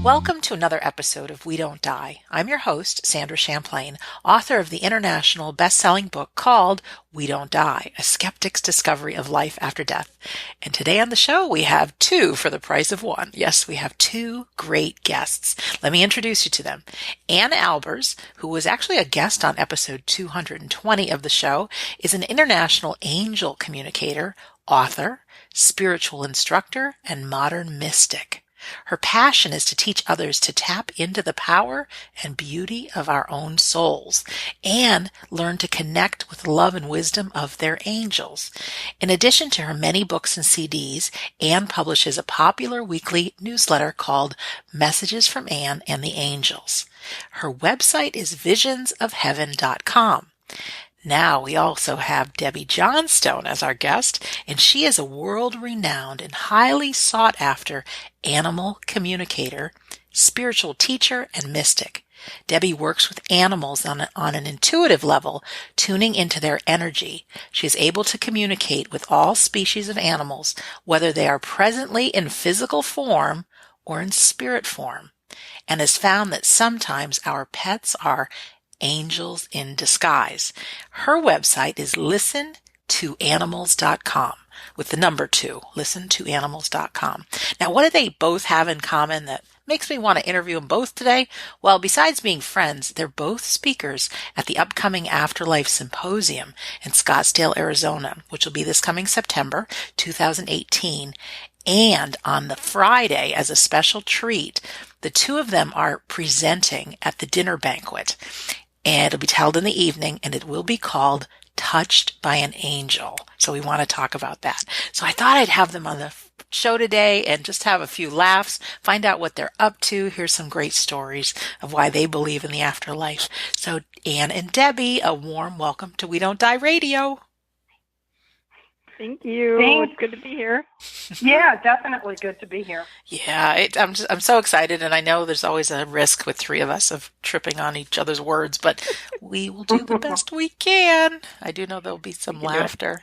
Welcome to another episode of We Don't Die. I'm your host, Sandra Champlain, author of the international best-selling book called We Don't Die, A Skeptic's Discovery of Life After Death. And today on the show, we have two for the price of one. Yes, we have two great guests. Let me introduce you to them. Ann Albers, who was actually a guest on episode 220 of the show, is an international angel communicator, author, spiritual instructor, and modern mystic. Her passion is to teach others to tap into the power and beauty of our own souls and learn to connect with the love and wisdom of their angels. In addition to her many books and CDs, Anne publishes a popular weekly newsletter called Messages from Anne and the Angels. Her website is visionsofheaven.com. Now we also have Debbie Johnstone as our guest, and she is a world-renowned and highly sought-after animal communicator, spiritual teacher, and mystic. Debbie works with animals on an intuitive level, tuning into their energy. She is able to communicate with all species of animals, whether they are presently in physical form or in spirit form, and has found that sometimes our pets are angels in disguise. Her website is listentoanimals.com with the number 2, listentoanimals.com. Now, what do they both have in common that makes me want to interview them both today? Well, besides being friends, they're both speakers at the upcoming Afterlife symposium in Scottsdale, Arizona, which will be this coming September 2018. And on the Friday, as a special treat, the two of them are presenting at the dinner banquet. And it'll be held in the evening, and it will be called Touched by an Angel. So we want to talk about that. So I thought I'd have them on the show today and just have a few laughs, find out what they're up to. Here's some great stories of why they believe in the afterlife. So Anne and Debbie, a warm welcome to We Don't Die Radio. Thank you. Thanks. It's good to be here. Yeah, definitely good to be here. Yeah, I'm so excited, and I know there's always a risk with three of us of tripping on each other's words, but we will do the best we can. I do know there'll be some laughter.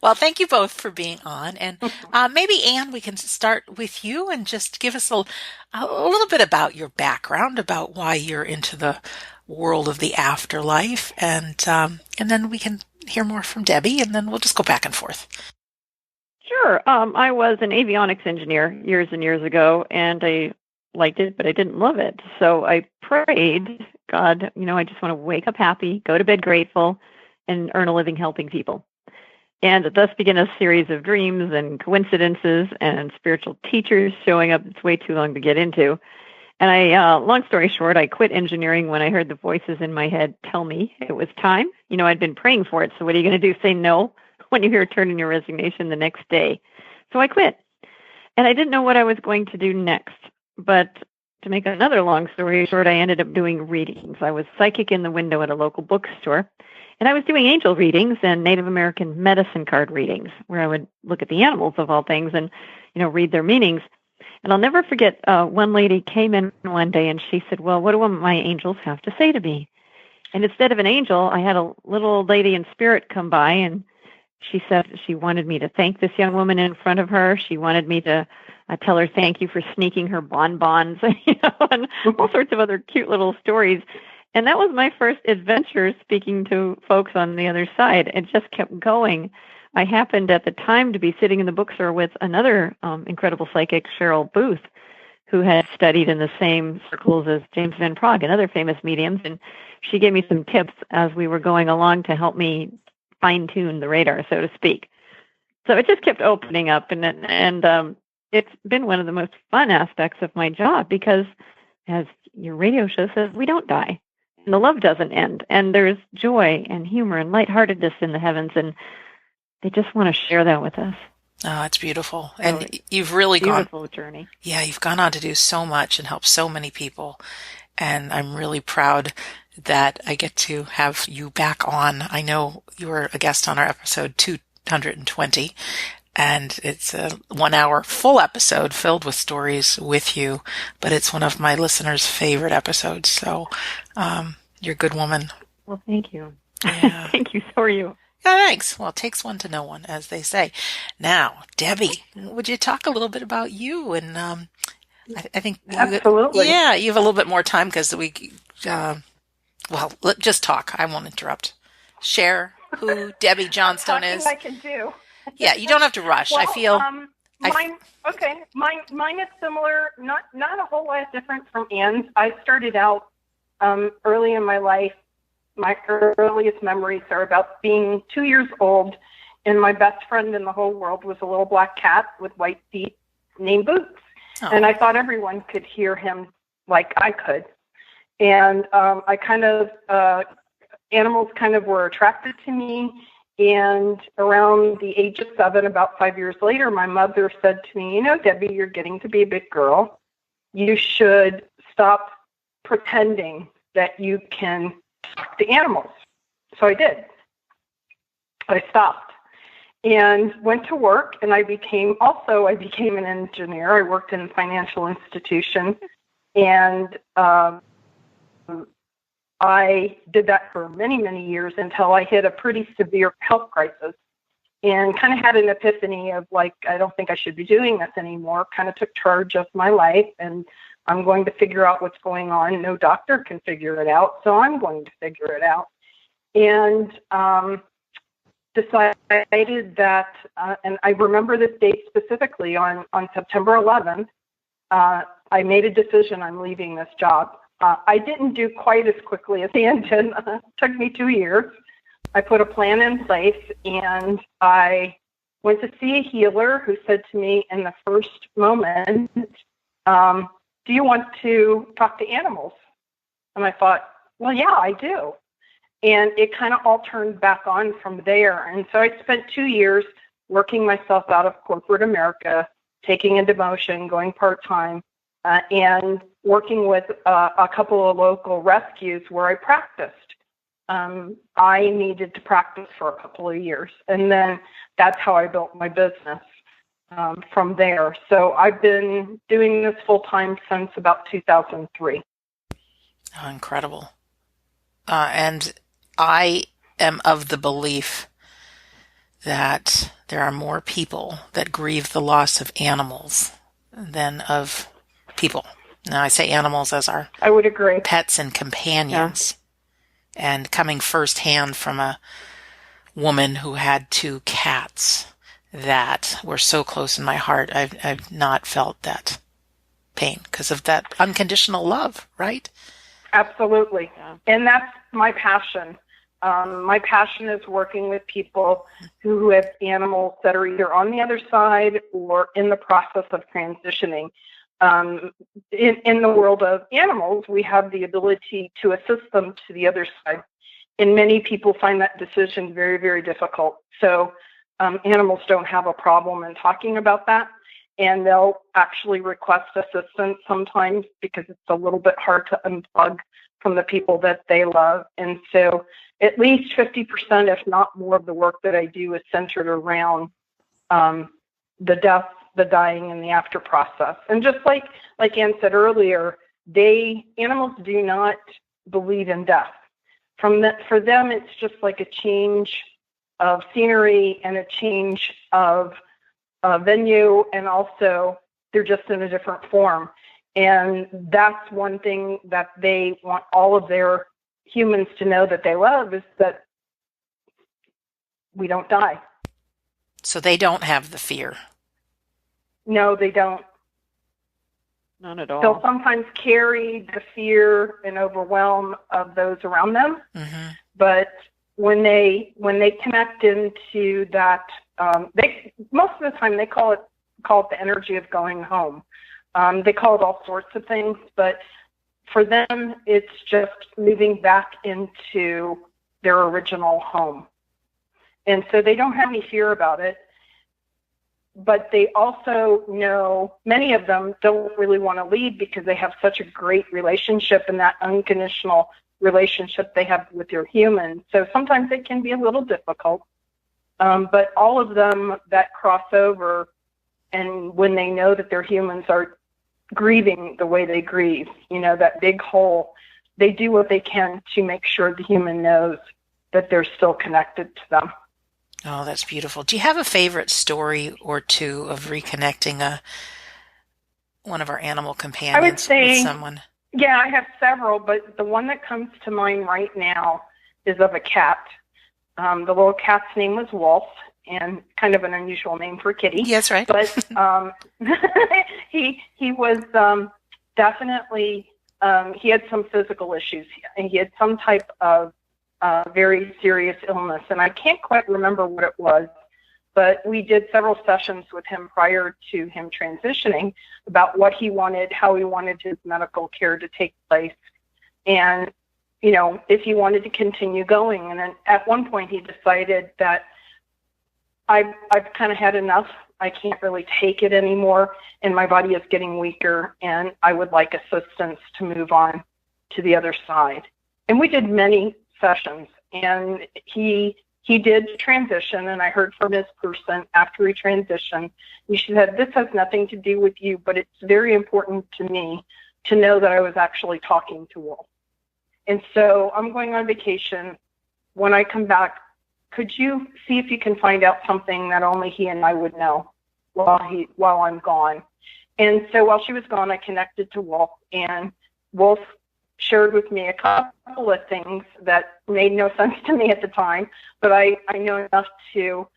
Well, thank you both for being on, and maybe Anne, we can start with you and just give us a little bit about your background, about why you're into the world of the afterlife, and then we can hear more from Debbie, and then we'll just go back and forth. Sure. I was an avionics engineer years and years ago, and I liked it, but I didn't love it. So I prayed, God, I just want to wake up happy, go to bed grateful, and earn a living helping people. And thus began a series of dreams and coincidences and spiritual teachers showing up. It's way too long to get into. And long story short, I quit engineering when I heard the voices in my head tell me it was time. I'd been praying for it. So what are you going to do? Say no when you hear turn in your resignation the next day. So I quit. And I didn't know what I was going to do next. But to make another long story short, I ended up doing readings. I was psychic in the window at a local bookstore. And I was doing angel readings and Native American medicine card readings, where I would look at the animals of all things and, read their meanings. And I'll never forget, one lady came in one day and she said, well, what do my angels have to say to me? And instead of an angel, I had a little old lady in spirit come by, and she said she wanted me to thank this young woman in front of her. She wanted me to tell her thank you for sneaking her bonbons, and all sorts of other cute little stories. And that was my first adventure speaking to folks on the other side. It just kept going. I happened at the time to be sitting in the bookstore with another incredible psychic, Cheryl Booth, who had studied in the same circles as James Van Praagh and other famous mediums. And she gave me some tips as we were going along to help me fine-tune the radar, so to speak. So it just kept opening up. And it's been one of the most fun aspects of my job because, as your radio show says, we don't die. And the love doesn't end. And there's joy and humor and lightheartedness in the heavens. And they just want to share that with us. Oh, it's beautiful. And you've really beautiful journey. Yeah, you've gone on to do so much and help so many people. And I'm really proud that I get to have you back on. I know you were a guest on our episode 220, and it's a 1-hour full episode filled with stories with you, but it's one of my listeners' favorite episodes. So you're a good woman. Well, thank you. Yeah. Thank you. So are you. Yeah, thanks. Well, it takes one to know one, as they say. Now, Debbie, would you talk a little bit about you and I think Absolutely. you have a little bit more time because just talk. I won't interrupt. Share who Debbie Johnstone Talking is. I can do. Yeah, you don't have to rush. Well, I feel. mine. Okay, mine is similar. Not a whole lot different from Anne's. I started out early in my life. My earliest memories are about being 2 years old, and my best friend in the whole world was a little black cat with white feet named Boots. Oh. And I thought everyone could hear him like I could. And I kind of, animals kind of were attracted to me. And around the age of 7, about 5 years later, my mother said to me, Debbie, you're getting to be a big girl. You should stop pretending that you can talk to animals. So I did. I stopped and went to work, and I became an engineer. I worked in a financial institution, and I did that for many, many years until I hit a pretty severe health crisis and kind of had an epiphany of like, I don't think I should be doing this anymore, kind of took charge of my life, and I'm going to figure out what's going on. No doctor can figure it out, so I'm going to figure it out. And decided that, and I remember this date specifically, on September 11th, I made a decision, I'm leaving this job. I didn't do quite as quickly as Ann did. It took me 2 years. I put a plan in place, and I went to see a healer who said to me in the first moment, do you want to talk to animals? And I thought, well, yeah, I do. And it kind of all turned back on from there. And so I spent 2 years working myself out of corporate America, taking a demotion, going part-time, and working with a couple of local rescues where I practiced. I needed to practice for a couple of years. And then that's how I built my business from there. So I've been doing this full-time since about 2003. Oh, incredible. And I am of the belief that there are more people that grieve the loss of animals than of people. Now, I say animals as our I would agree. Pets and companions. Yeah. And coming firsthand from a woman who had 2 cats that were so close in my heart, I've not felt that pain because of that unconditional love, right? Absolutely. Yeah. And that's my passion. My passion is working with people who have animals that are either on the other side or in the process of transitioning. In the world of animals, we have the ability to assist them to the other side. And many people find that decision very, very difficult. So animals don't have a problem in talking about that. And they'll actually request assistance sometimes because it's a little bit hard to unplug from the people that they love. And so at least 50%, if not more, of the work that I do is centered around the death, the dying, and the after process. And just like Ann said earlier, animals do not believe in death. For them, it's just like a change of scenery and a change of venue, and also they're just in a different form. And that's one thing that they want all of their humans to know that they love, is that we don't die. So they don't have the fear. No, they don't. None at all. They'll sometimes carry the fear and overwhelm of those around them. Mm-hmm. But when they connect into that, most of the time they call it the energy of going home. They call it all sorts of things, but for them, it's just moving back into their original home. And so they don't have any fear about it, but they also know, many of them don't really want to leave because they have such a great relationship, and that unconditional relationship they have with their humans. So sometimes it can be a little difficult, but all of them that cross over, and when they know that their humans are grieving the way they grieve, that big hole, they do what they can to make sure the human knows that they're still connected to them. Oh, that's beautiful. Do you have a favorite story or two of reconnecting one of our animal I would companions with say, someone? yeah, I have several, but the one that comes to mind right now is of a cat. The little cat's name was Wolf, and kind of an unusual name for a kitty. Yes, right. But he was definitely, he had some physical issues, and he had some type of very serious illness, and I can't quite remember what it was, but we did several sessions with him prior to him transitioning about what he wanted, how he wanted his medical care to take place, and, you know, if he wanted to continue going. And then at one point he decided that I've kind of had enough. I can't really take it anymore, and my body is getting weaker, and I would like assistance to move on to the other side. And we did many sessions, and he did transition, and I heard from his person after he transitioned. She said, "This has nothing to do with you, but it's very important to me to know that I was actually talking to Wolf. And so I'm going on vacation. When I come back, could you see if you can find out something that only he and I would know while I'm gone?" And so while she was gone, I connected to Wolf, and Wolf shared with me a couple of things that made no sense to me at the time, but I know enough to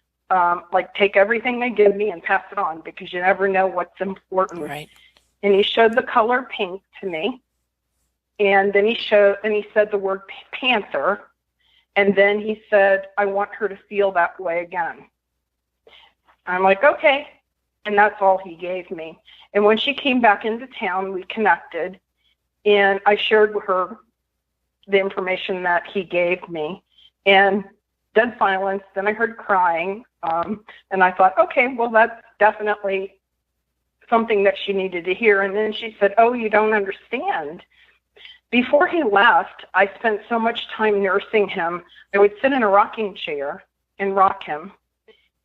take everything they give me and pass it on, because you never know what's important. Right. And he showed the color pink to me, and then he said the word panther, and then he said, "I want her to feel that way again." I'm like, okay. And that's all he gave me. And when she came back into town, we connected, and I shared with her the information that he gave me. And dead silence. Then I heard crying. And I thought, okay, well, that's definitely something that she needed to hear. And then she said, "Oh, you don't understand. Before he left, I spent so much time nursing him. I would sit in a rocking chair and rock him.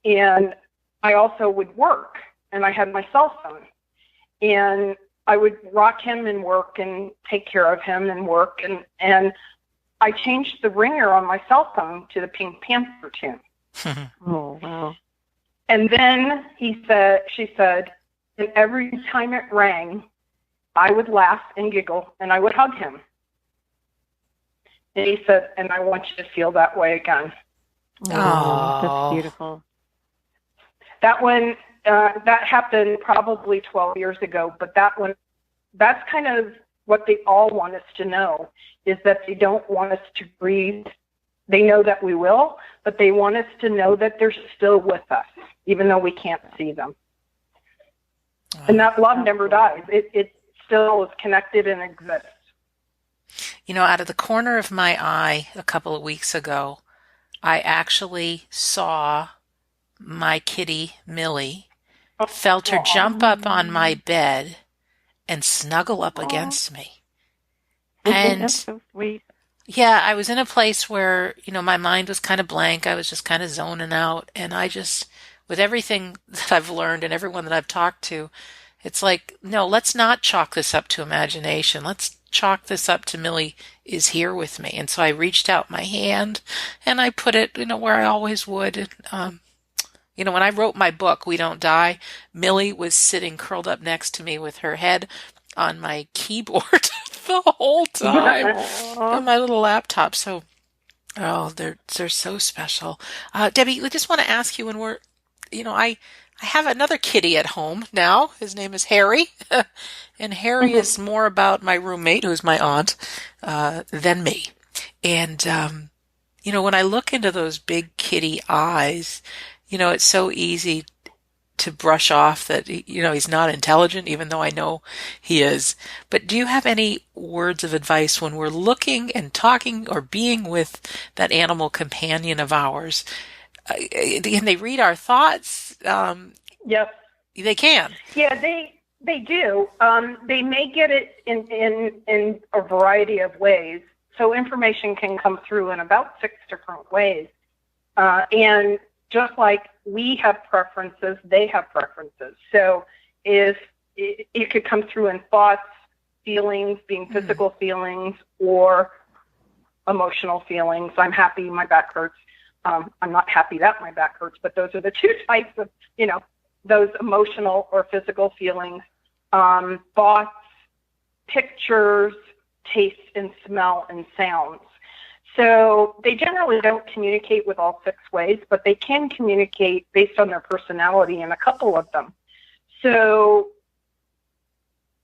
And I also would work, and I had my cell phone. And I would rock him and work and take care of him and work. And I changed the ringer on my cell phone to the Pink Panther tune." Oh, wow. And then she said, "And every time it rang, I would laugh and giggle, and I would hug him." And he said, "And I want you to feel that way again." Oh, that's beautiful. That one, that happened probably 12 years ago, but that's kind of what they all want us to know, is that they don't want us to grieve. They know that we will, but they want us to know that they're still with us, even though we can't see them. And that love never dies. It still is connected and exists. You know, out of the corner of my eye a couple of weeks ago, I actually saw my kitty, Millie, felt her jump up on my bed and snuggle up against me. And that's so sweet. yeah, I was in a place where, you know, my mind was kind of blank. I was just kind of zoning out. And I just, with everything that I've learned and everyone that I've talked to, it's like, no, let's not chalk this up to imagination. Let's chalk this up to Millie is here with me. And so I reached out my hand and I put it, you know, where I always would. You know, when I wrote my book, We Don't Die, Millie was sitting curled up next to me with her head on my keyboard the whole time on my little laptop. So, oh, they're so special. Debbie, I just want to ask you, when we're, you know, I have another kitty at home now. His name is Harry. And Harry is more about my roommate, who's my aunt, than me. And, you know, when I look into those big kitty eyes, you know, it's so easy to brush off that, you know, he's not intelligent, even though I know he is. But do you have any words of advice when we're looking and talking or being with that animal companion of ours? Can they read our thoughts? Yep. They can. Yeah, they do. They may get it in a variety of ways. So information can come through in about 6 different ways. And just like we have preferences, they have preferences. So if it could come through in thoughts, feelings, being physical feelings, or emotional feelings. I'm happy, my back hurts. I'm not happy that my back hurts, but those are the two types of, you know, those emotional or physical feelings. thoughts, pictures, taste and smell and sounds. So they generally don't communicate with all 6 ways, but they can communicate based on their personality in a couple of them. So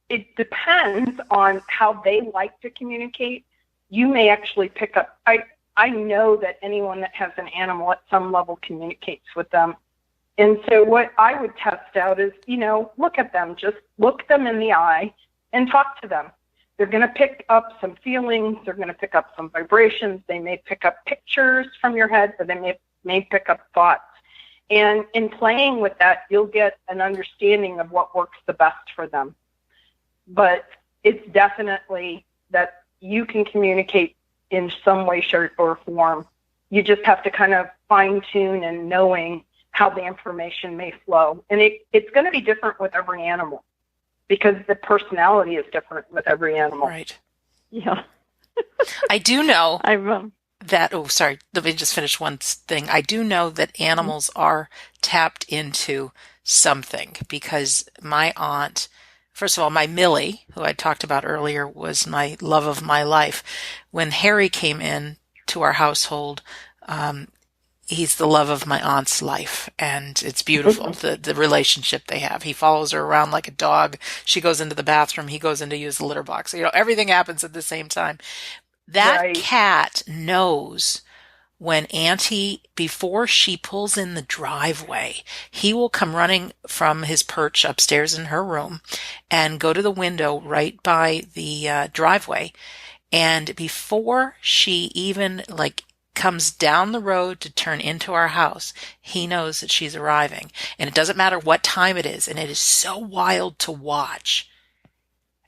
it depends on how they like to communicate. You may actually pick up. I know that anyone that has an animal at some level communicates with them. And so what I would test out is, look at them. Just look them in the eye and talk to them. They're going to pick up some feelings. They're going to pick up some vibrations. They may pick up pictures from your head, or they may pick up thoughts. And in playing with that, you'll get an understanding of what works the best for them. But it's definitely that you can communicate in some way, shape, or form. You just have to kind of fine-tune and knowing how the information may flow. And it's going to be different with every animal, because the personality is different with every animal. Right. Yeah. I do know that, sorry, let me just finish one thing. I do know that animals are tapped into something, because my aunt, first of all, my Millie, who I talked about earlier, was my love of my life. When Harry came in to our household, he's the love of my aunt's life, and it's beautiful, the relationship they have. He follows her around like a dog. She goes into the bathroom. He goes in to use the litter box. Everything happens at the same time. That cat knows when Auntie, before she pulls in the driveway, he will come running from his perch upstairs in her room and go to the window right by the driveway. And before she even comes down the road to turn into our house, he knows that she's arriving. And it doesn't matter what time it is. And it is so wild to watch.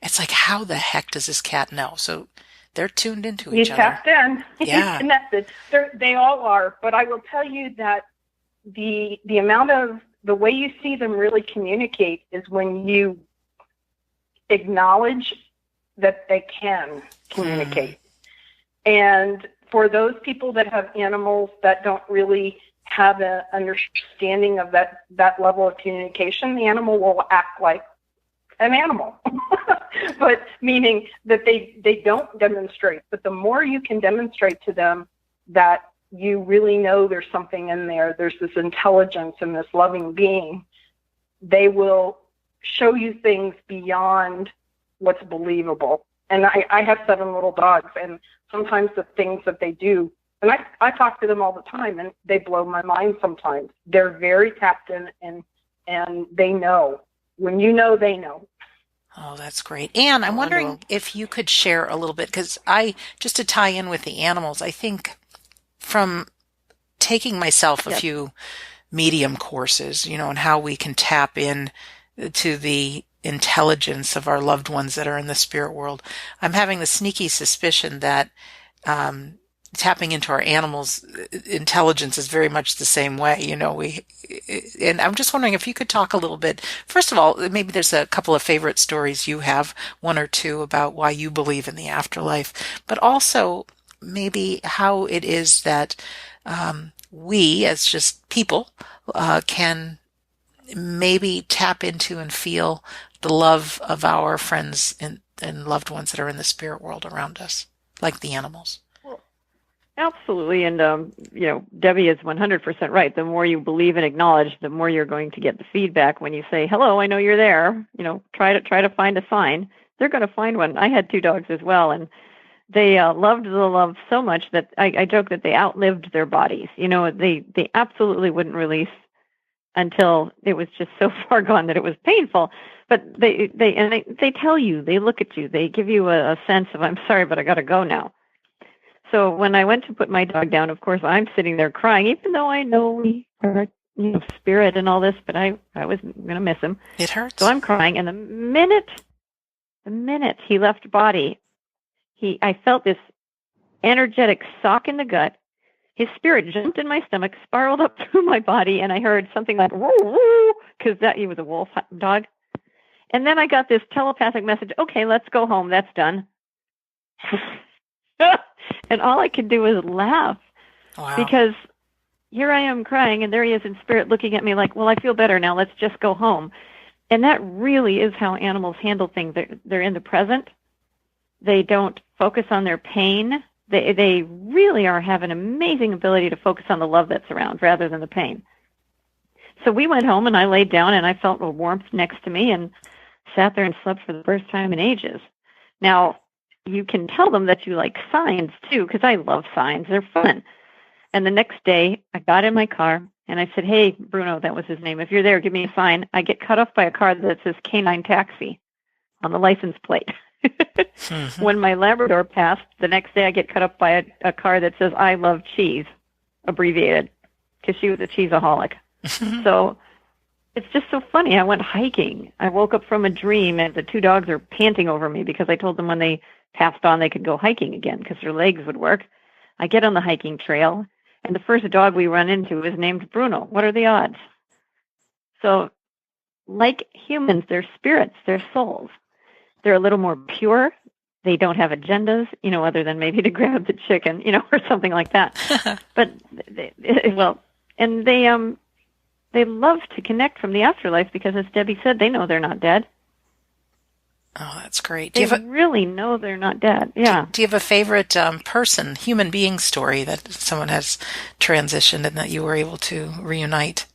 It's like, how the heck does this cat know? So they're tuned into each other. He's tapped in. Yeah. He's connected. They all are. But I will tell you that the amount of, the way you see them really communicate is when you acknowledge that they can communicate. And for those people that have animals that don't really have an understanding of that level of communication, the animal will act like an animal, but meaning that they don't demonstrate. But the more you can demonstrate to them that you really know there's something in there, there's this intelligence and this loving being, they will show you things beyond what's believable. And I have 7 little dogs, and sometimes the things that they do, and I talk to them all the time, and they blow my mind sometimes. They're very tapped in, and they know. When you know, they know. Oh, that's great. Anne, I'm wondering if you could share a little bit, because just to tie in with the animals, I think from taking myself a few medium courses, and how we can tap in to the intelligence of our loved ones that are in the spirit world, I'm having the sneaky suspicion that tapping into our animals' intelligence is very much the same way. And I'm just wondering if you could talk a little bit. First of all, maybe there's a couple of favorite stories you have, 1 or 2, about why you believe in the afterlife, but also maybe how it is that we, as just people, can maybe tap into and feel the love of our friends and loved ones that are in the spirit world around us, like the animals. Well, absolutely. And, Debbie is 100% right. The more you believe and acknowledge, the more you're going to get the feedback when you say, hello, I know you're there. Try to find a sign. They're going to find one. I had 2 dogs as well, and they loved the love so much that I joke that they outlived their bodies. They absolutely wouldn't release until it was just so far gone that it was painful. But they tell you, they look at you, they give you a sense of, I'm sorry, but I got to go now. So when I went to put my dog down, of course, I'm sitting there crying, even though I know we are, spirit and all this, but I was going to miss him. It hurts. So I'm crying. And the minute he left body, I felt this energetic sock in the gut. His spirit jumped in my stomach, spiraled up through my body, and I heard something like, woo, woo, because he was a wolf dog. And then I got this telepathic message, okay, let's go home. That's done. And all I could do was laugh. Wow. Because here I am crying, and there he is in spirit looking at me like, well, I feel better now. Let's just go home. And that really is how animals handle things. They're in the present. They don't focus on their pain. They really have an amazing ability to focus on the love that's around rather than the pain. So we went home, and I laid down, and I felt a warmth next to me and sat there and slept for the first time in ages. Now, you can tell them that you like signs, too, because I love signs. They're fun. And the next day, I got in my car, and I said, hey, Bruno, that was his name. If you're there, give me a sign. I get cut off by a car that says Canine Taxi on the license plate. Mm-hmm. When my Labrador passed, the next day I get cut up by a car that says I love cheese, abbreviated, because she was a cheeseaholic. So it's just so funny. I went hiking. I woke up from a dream, and the two dogs are panting over me because I told them when they passed on they could go hiking again because their legs would work. I get on the hiking trail, and the first dog we run into is named Bruno. What are the odds? So like humans, they're spirits, they're souls. They're a little more pure. They don't have agendas, other than maybe to grab the chicken, or something like that. But they love to connect from the afterlife because, as Debbie said, they know they're not dead. Oh, that's great. They really know they're not dead. Yeah. Do you have a favorite person, human being story that someone has transitioned and that you were able to reunite?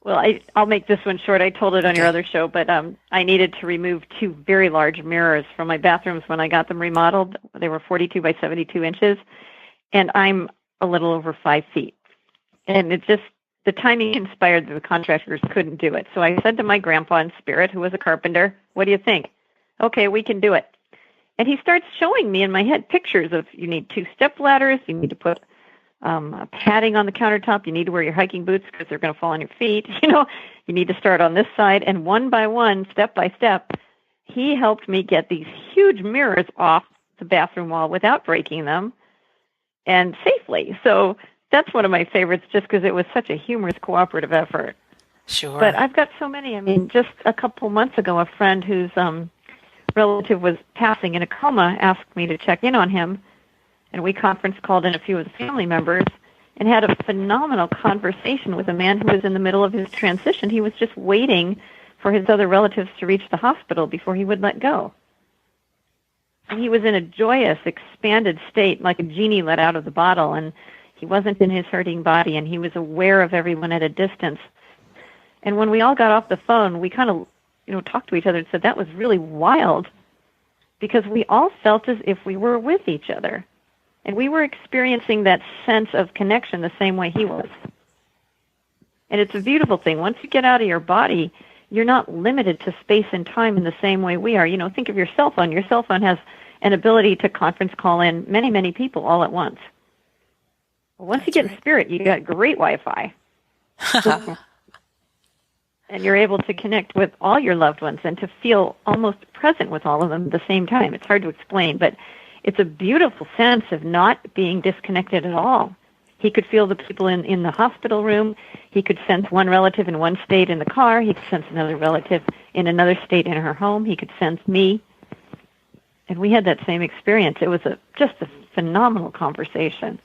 Well, I'll make this one short. I told it on your other show, but I needed to remove two very large mirrors from my bathrooms when I got them remodeled. They were 42 by 72 inches, and I'm a little over 5 feet. And the timing conspired that the contractors couldn't do it. So I said to my grandpa in spirit, who was a carpenter, what do you think? Okay, we can do it. And he starts showing me in my head pictures of you need 2 step ladders, you need to put a padding on the countertop. You need to wear your hiking boots because they're going to fall on your feet. You need to start on this side. And one by one, step by step, he helped me get these huge mirrors off the bathroom wall without breaking them and safely. So that's one of my favorites just because it was such a humorous cooperative effort. Sure. But I've got so many. I mean, just a couple months ago, a friend whose relative was passing in a coma asked me to check in on him. And we conference called in a few of the family members and had a phenomenal conversation with a man who was in the middle of his transition. He was just waiting for his other relatives to reach the hospital before he would let go. And he was in a joyous, expanded state, like a genie let out of the bottle, and he wasn't in his hurting body, and he was aware of everyone at a distance. And when we all got off the phone, we kind of, talked to each other and said that was really wild because we all felt as if we were with each other. And we were experiencing that sense of connection the same way he was. And it's a beautiful thing. Once you get out of your body, you're not limited to space and time in the same way we are. Think of your cell phone. Your cell phone has an ability to conference call in many, many people all at once. Once you get in spirit, you got great Wi-Fi. And you're able to connect with all your loved ones and to feel almost present with all of them at the same time. It's hard to explain, but it's a beautiful sense of not being disconnected at all. He could feel the people in the hospital room. He could sense one relative in one state in the car. He could sense another relative in another state in her home. He could sense me. And we had that same experience. It was just a phenomenal conversation.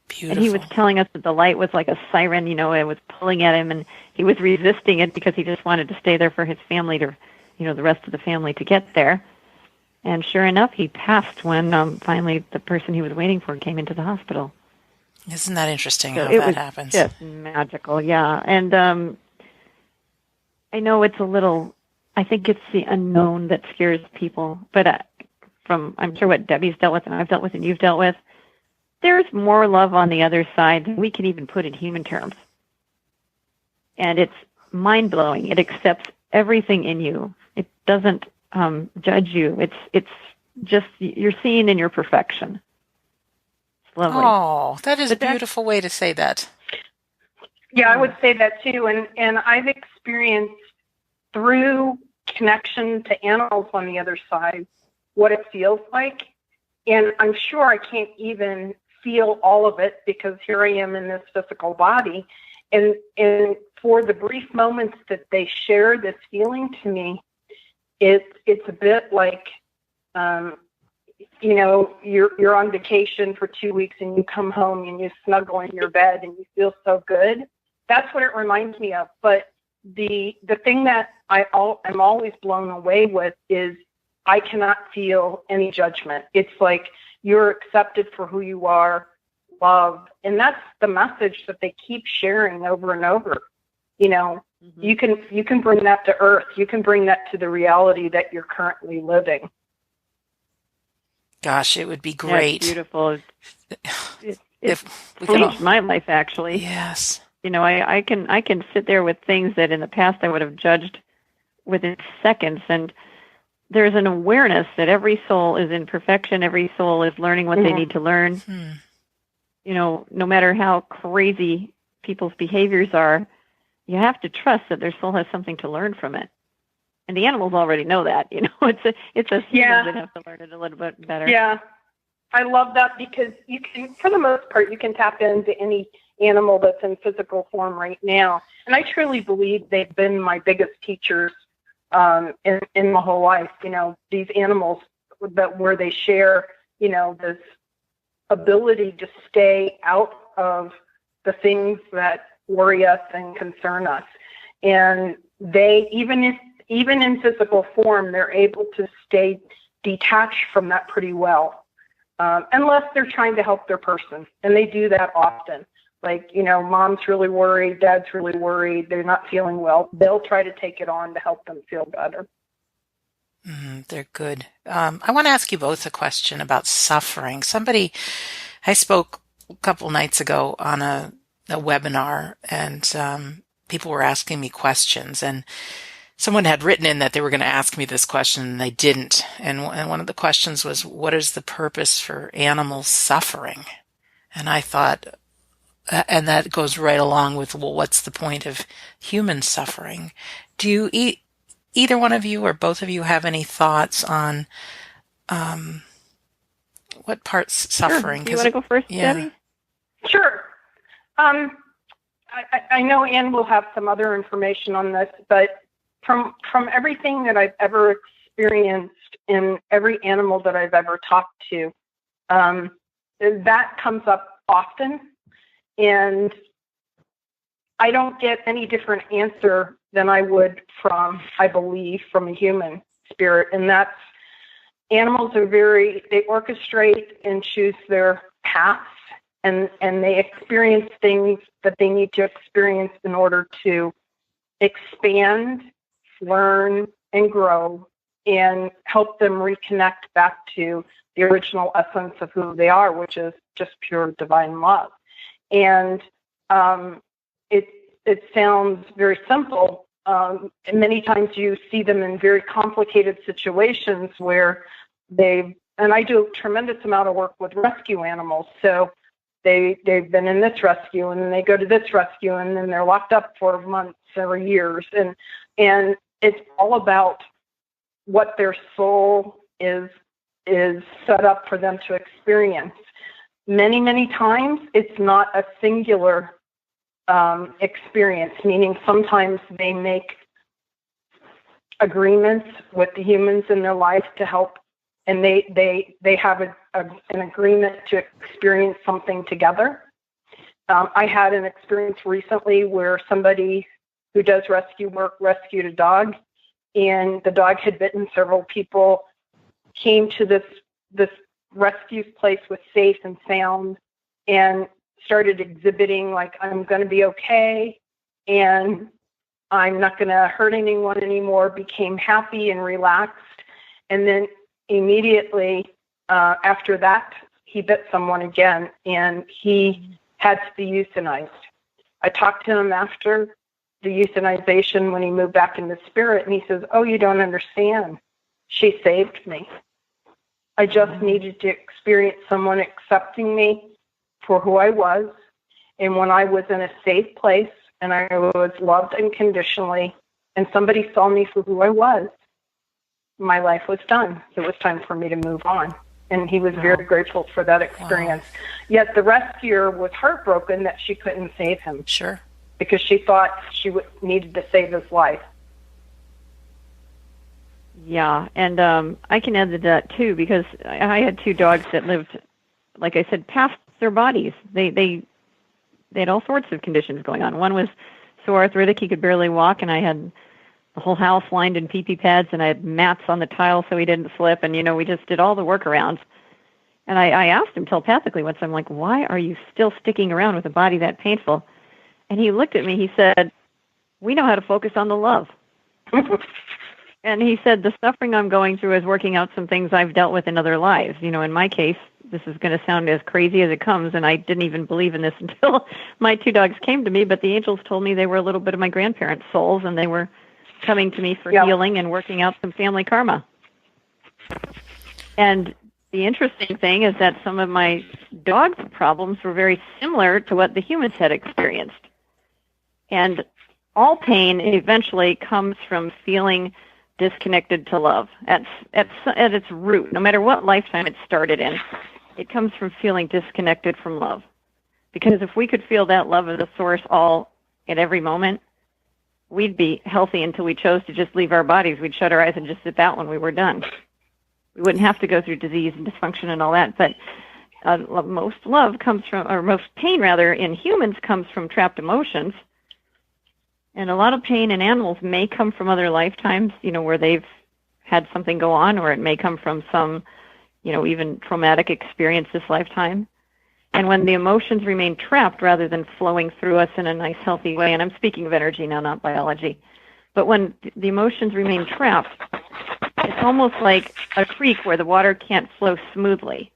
Beautiful. And he was telling us that the light was like a siren, it was pulling at him, and he was resisting it because he just wanted to stay there for his family the rest of the family to get there. And sure enough, he passed when finally the person he was waiting for came into the hospital. Isn't that interesting how that happens? It was just magical, yeah. And I know it's I think it's the unknown that scares people. But I'm sure what Debbie's dealt with and I've dealt with and you've dealt with, there's more love on the other side than we can even put in human terms. And it's mind-blowing. It accepts everything in you. It doesn't judge you. It's just you're seen in your perfection. It's lovely. Oh, that is a beautiful way to say that. Yeah, I would say that too. And I've experienced through connection to animals on the other side what it feels like. And I'm sure I can't even feel all of it because here I am in this physical body. And for the brief moments that they share this feeling to me, it's a bit like, you're on vacation for 2 weeks and you come home and you snuggle in your bed and you feel so good. That's what it reminds me of. But the thing that I'm always blown away with is I cannot feel any judgment. It's like you're accepted for who you are, love, and that's the message that they keep sharing over and over. You know, you can bring that to Earth. You can bring that to the reality that you're currently living. Gosh, it would be great. That's beautiful. It's we changed my life, actually. Yes. You know, I can sit there with things that in the past I would have judged within seconds, and there's an awareness that every soul is in perfection. Every soul is learning what they need to learn. You know, no matter how crazy people's behaviors are, you have to trust that their soul has something to learn from it. And the animals already know that. You know, it's us humans that have to learn it a little bit better. Yeah, I love that because you can, for the most part, you can tap into any animal that's in physical form right now. And I truly believe they've been my biggest teachers in my whole life. You know, these animals where they share, you know, this ability to stay out of the things that worry us and concern us. And they, even in physical form, they're able to stay detached from that pretty well, unless they're trying to help their person. And they do that often. Like, you know, mom's really worried, dad's really worried, they're not feeling well. They'll try to take it on to help them feel better. They're good. I want to ask you both a question about suffering. I spoke a couple nights ago on a webinar, and people were asking me questions, and someone had written in that they were going to ask me this question, and they didn't. And one of the questions was, what is the purpose for animals suffering? And I thought, and that goes right along with, well, what's the point of human suffering? Do you either one of you or both of you have any thoughts on what part's suffering? Sure. Do you want to go first, Debbie? Sure. I know Ann will have some other information on this, but from everything that I've ever experienced in every animal that I've ever talked to, that comes up often. And I don't get any different answer than I would I believe, from a human spirit. And that's, animals are they orchestrate and choose their paths, and they experience things that they need to experience in order to expand, learn, and grow, and help them reconnect back to the original essence of who they are, which is just pure divine love. And it sounds very simple. And many times you see them in very complicated situations where and I do a tremendous amount of work with rescue animals. So they've been in this rescue, and then they go to this rescue, and then they're locked up for months or years. And it's all about what their soul is set up for them to experience. Many, many times it's not a singular experience, meaning sometimes they make agreements with the humans in their life to help, and they have an agreement to experience something together. I had an experience recently where somebody who does rescue work rescued a dog, and the dog had bitten several people, came to this rescue place was safe and sound, and started exhibiting like, I'm going to be okay, and I'm not going to hurt anyone anymore, became happy and relaxed. And then immediately after that, he bit someone again, and he had to be euthanized. I talked to him after the euthanization when he moved back into spirit, and he says, oh, you don't understand. She saved me. I just needed to experience someone accepting me for who I was. And when I was in a safe place and I was loved unconditionally, and somebody saw me for who I was, my life was done. It was time for me to move on. And he was very grateful for that experience. Wow. Yet the rescuer was heartbroken that she couldn't save him. Sure. Because she thought she needed to save his life. Yeah, and I can add to that too, because I had two dogs that lived, like I said, past their bodies. They had all sorts of conditions going on. One was so arthritic he could barely walk, and I had the whole house lined in pee-pee pads, and I had mats on the tile so he didn't slip, and, we just did all the workarounds. And I asked him telepathically once, I'm like, why are you still sticking around with a body that painful? And he looked at me, he said, we know how to focus on the love. And he said, the suffering I'm going through is working out some things I've dealt with in other lives. In my case, this is going to sound as crazy as it comes, and I didn't even believe in this until my 2 dogs came to me, but the angels told me they were a little bit of my grandparents' souls, and they were coming to me for healing and working out some family karma. And the interesting thing is that some of my dogs' problems were very similar to what the humans had experienced. And all pain eventually comes from feeling disconnected to love at its root. No matter what lifetime it started in, it comes from feeling disconnected from love. Because if we could feel that love of the source all at every moment, we'd be healthy until we chose to just leave our bodies. We'd shut our eyes and just sit out when we were done. We wouldn't have to go through disease and dysfunction and all that. But most love comes from, or most pain rather, in humans comes from trapped emotions. And a lot of pain in animals may come from other lifetimes, where they've had something go on, or it may come from some, even traumatic experience this lifetime. And when the emotions remain trapped rather than flowing through us in a nice, healthy way, and I'm speaking of energy now, not biology, but when the emotions remain trapped, it's almost like a creek where the water can't flow smoothly.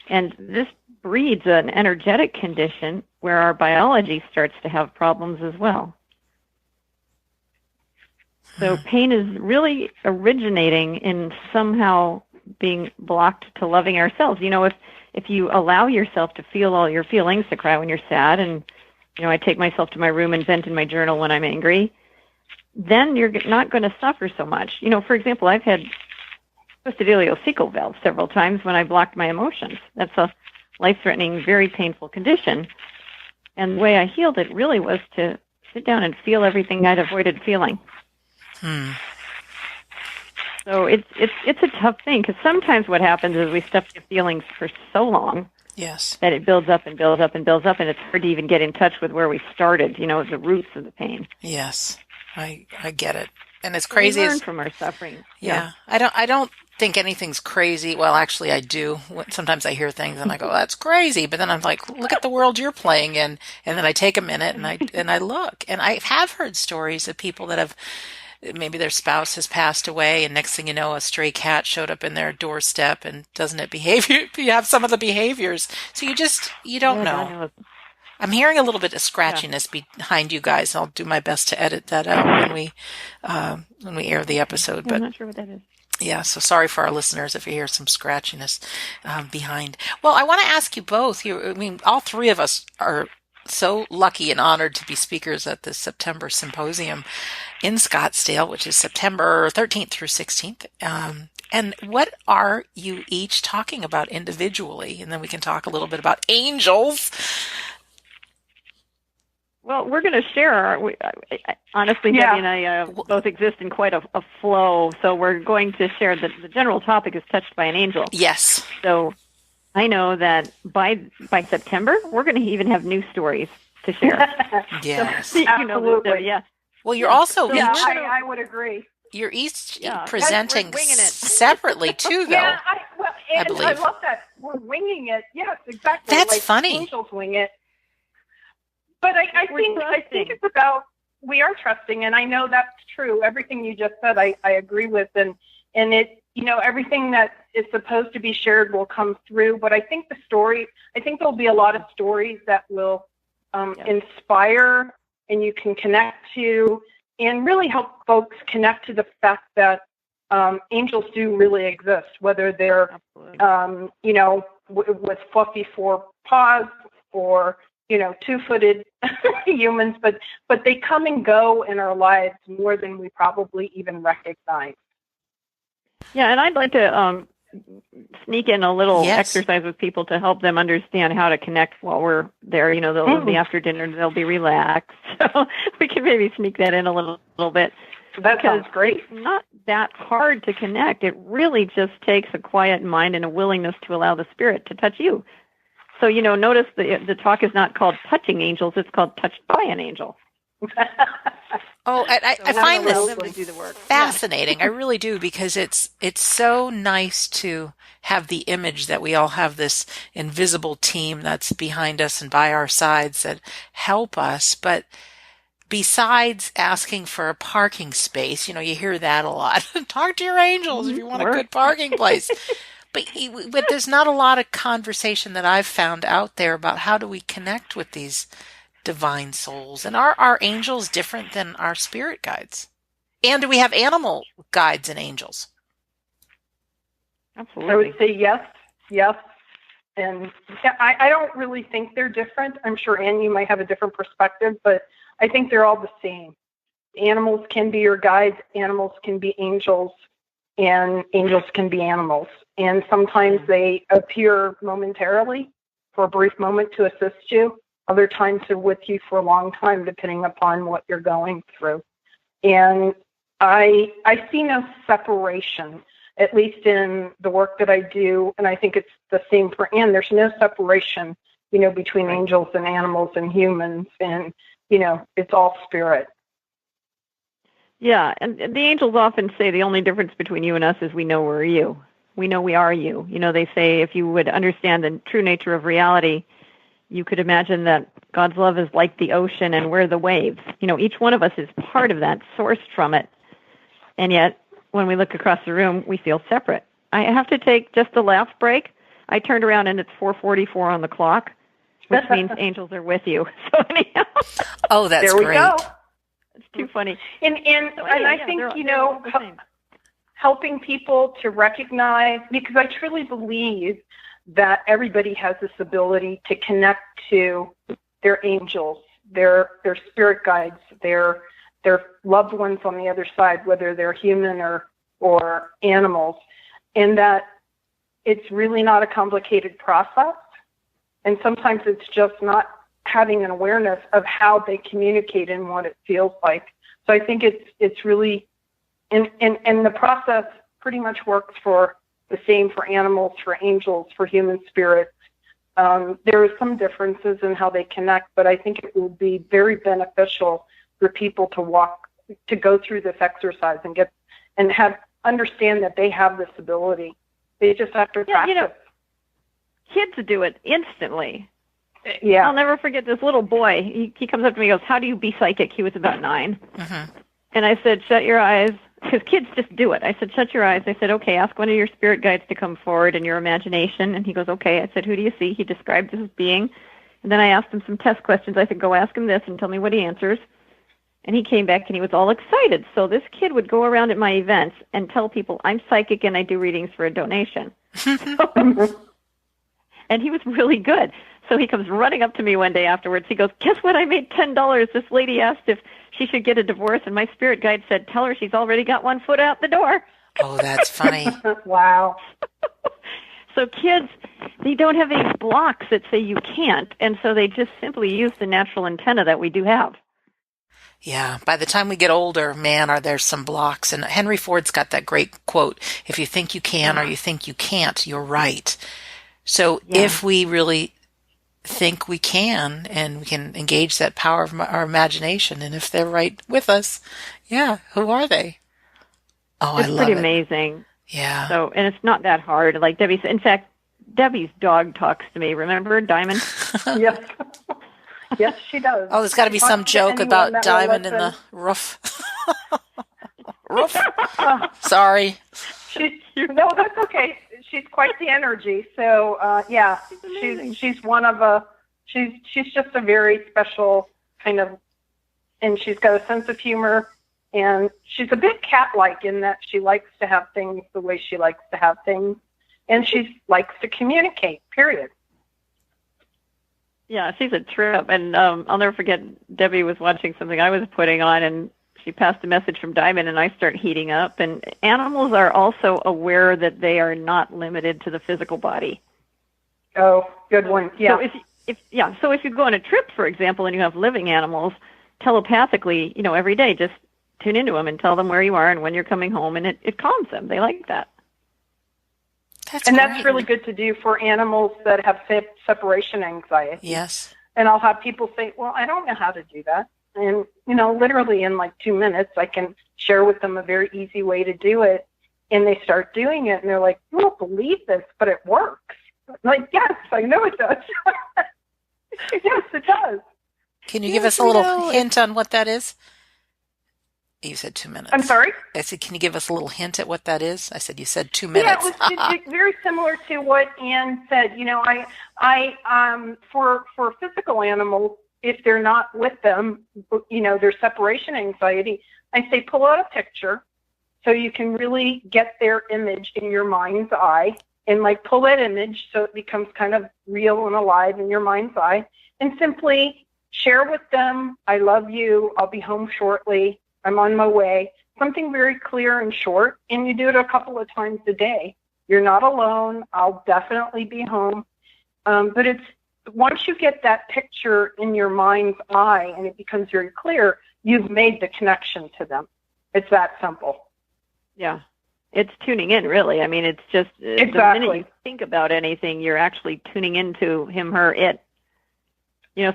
And this breeds an energetic condition where our biology starts to have problems as well. So pain is really originating in somehow being blocked to loving ourselves. If you allow yourself to feel all your feelings, to cry when you're sad, and, I take myself to my room and vent in my journal when I'm angry, then you're not going to suffer so much. For example, I've had twisted ileocecal valve several times when I blocked my emotions. That's a life-threatening, very painful condition. And the way I healed it really was to sit down and feel everything I'd avoided feeling. So it's a tough thing, because sometimes what happens is we stuff the feelings for so long that it builds up and builds up and builds up, and it's hard to even get in touch with where we started, the roots of the pain. Yes, I get it. And it's crazy. We learn from our suffering. Yeah. I don't think anything's crazy. Well, actually, I do. Sometimes I hear things and I go, that's crazy. But then I'm like, look at the world you're playing in. And then I take a minute and I look. And I have heard stories of people that have, maybe their spouse has passed away, and next thing you know, a stray cat showed up in their doorstep, and doesn't it behave? You have some of the behaviors. So you don't know. I'm hearing a little bit of scratchiness behind you guys. I'll do my best to edit that out when we air the episode. But I'm not sure what that is. Yeah, so sorry for our listeners if you hear some scratchiness behind. Well, I want to ask you both. All three of us are so lucky and honored to be speakers at this September symposium in Scottsdale, which is September 13th through 16th. And what are you each talking about individually? And then we can talk a little bit about angels. Well, we're going to share. Honestly, Debbie and I both exist in quite a flow, so we're going to share the general topic is touched by an angel. Yes. So I know that by September, we're going to even have new stories to share. Yes. So, absolutely. Well, you're also each... I would agree. You're each presenting separately, too, though. Yeah, I believe. I love that. We're winging it. Yes, exactly. That's funny. Angels wing it. But I think it's about, we are trusting, and I know that's true. Everything you just said, I agree with, and it, everything that is supposed to be shared will come through. But I think there'll be a lot of stories that will inspire, and you can connect to, and really help folks connect to the fact that angels do really exist, whether they're, with fluffy 4 paws or, 2-footed humans, but they come and go in our lives more than we probably even recognize. Yeah, and I'd like to sneak in a little exercise with people to help them understand how to connect while we're there. They'll be after dinner, they'll be relaxed. So we can maybe sneak that in a little bit. That sounds great. It's not that hard to connect. It really just takes a quiet mind and a willingness to allow the spirit to touch you. So, notice the talk is not called Touching Angels, it's called Touched by an Angel. Oh, I find this to do the work. fascinating. I really do, because it's so nice to have the image that we all have this invisible team that's behind us and by our sides that help us. But besides asking for a parking space, you hear that a lot. Talk to your angels if you want a good parking place. But there's not a lot of conversation that I've found out there about how do we connect with these divine souls. And are our angels different than our spirit guides? And do we have animal guides and angels? Absolutely. I would say yes. And I don't really think they're different. I'm sure, Anne, you might have a different perspective, but I think they're all the same. Animals can be your guides, animals can be angels, and angels can be animals. And sometimes they appear momentarily for a brief moment to assist you. Other times they're with you for a long time, depending upon what you're going through. And I see no separation, at least in the work that I do, and I think it's the same for Anne. There's no separation, between angels and animals and humans, and, it's all spirit. Yeah, and the angels often say the only difference between you and us is we know we're you. We know we are you. They say if you would understand the true nature of reality, you could imagine that God's love is like the ocean and we're the waves. Each one of us is part of that, sourced from it. And yet, when we look across the room, we feel separate. I have to take just a laugh break. I turned around and it's 4:44 on the clock, which means angels are with you. So anyhow. Oh, that's there we great. Go. It's too funny. And I think, helping people to recognize, because I truly believe that everybody has this ability to connect to their angels, their spirit guides, their loved ones on the other side, whether they're human or animals, and that it's really not a complicated process. And sometimes it's just not having an awareness of how they communicate and what it feels like. So I think it's really, and the process pretty much works for the same for animals, for angels, for human spirits. There are some differences in how they connect, but I think it will be very beneficial for people to go through this exercise and understand that they have this ability. They just have to practice. Kids do it instantly. Yeah. I'll never forget this little boy. He comes up to me and goes, "How do you be psychic?" He was about 9. Mm-hmm. And I said, "Shut your eyes." Because kids just do it. I said, "Shut your eyes." I said, "Okay, ask one of your spirit guides to come forward in your imagination." And he goes, "Okay." I said, "Who do you see?" He described his being. And then I asked him some test questions. I said, "Go ask him this and tell me what he answers." And he came back and he was all excited. So this kid would go around at my events and tell people, "I'm psychic and I do readings for a donation." And he was really good. So he comes running up to me one day afterwards. He goes, "Guess what? I made $10. This lady asked if she should get a divorce, and my spirit guide said, tell her she's already got one foot out the door." Oh, that's funny. Wow. So kids, they don't have any blocks that say you can't, and so they just simply use the natural antenna that we do have. Yeah, by the time we get older, man, are there some blocks. And Henry Ford's got that great quote, "If you think you can or you think you can't, you're right." So if we really think we can, and we can engage that power of our imagination, and if they're right with us, who are they? Oh, it's I love pretty it. Amazing. Yeah. So, and it's not that hard. Like Debbie said, in fact, Debbie's dog talks to me. Remember Diamond? Yes. Yes, she does. Oh, there's got to be some joke about Diamond in the roof. Roof? Sorry. No, that's okay. She's quite the energy. So, she's one of she's just a very special kind of, and she's got a sense of humor, and she's a bit cat-like in that she likes to have things the way she likes to have things, and she likes to communicate, period. Yeah, she's a trip. And I'll never forget, Debbie was watching something I was putting on, and she passed a message from Diamond, and I start heating up. And animals are also aware that they are not limited to the physical body. Oh, good one. Yeah. So if you go on a trip, for example, and you have living animals, telepathically, every day, just tune into them and tell them where you are and when you're coming home, and it calms them. They like that. That's really good to do for animals that have separation anxiety. Yes. And I'll have people say, "Well, I don't know how to do that." And, literally in like 2 minutes, I can share with them a very easy way to do it. And they start doing it, and they're like, you won't believe this, but it works. I'm like, yes, I know it does. Yes, it does. Can you give us a little hint on what that is? You said 2 minutes. I'm sorry? I said, can you give us a little hint at what that is? I said, you said 2 minutes. Yeah, it's very similar to what Anne said. For physical animals, if they're not with them, their separation anxiety, I say pull out a picture so you can really get their image in your mind's eye, and like pull that image so it becomes kind of real and alive in your mind's eye, and simply share with them, I love you, I'll be home shortly, I'm on my way. Something very clear and short, and you do it a couple of times a day. You're not alone. I'll definitely be home. But it's once you get that picture in your mind's eye and it becomes very clear, you've made the connection to them. It's that simple. Yeah. It's tuning in, really. I mean, it's just exactly. The minute you think about anything, you're actually tuning into him, her, it.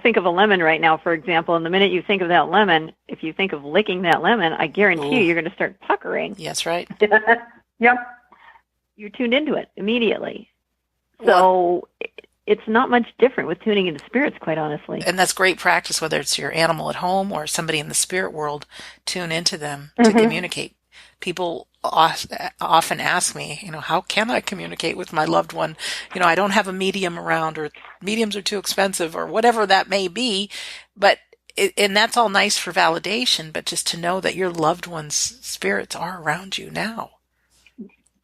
Think of a lemon right now, for example, and the minute you think of that lemon, if you think of licking that lemon, I guarantee you, you're going to start puckering. Yes, right. Yep. You're tuned into it immediately. So it's not much different with tuning into spirits, quite honestly. And that's great practice, whether it's your animal at home or somebody in the spirit world. Tune into them to communicate. People often ask me, how can I communicate with my loved one? I don't have a medium around, or mediums are too expensive, or whatever that may be. And that's all nice for validation, but just to know that your loved one's spirits are around you now.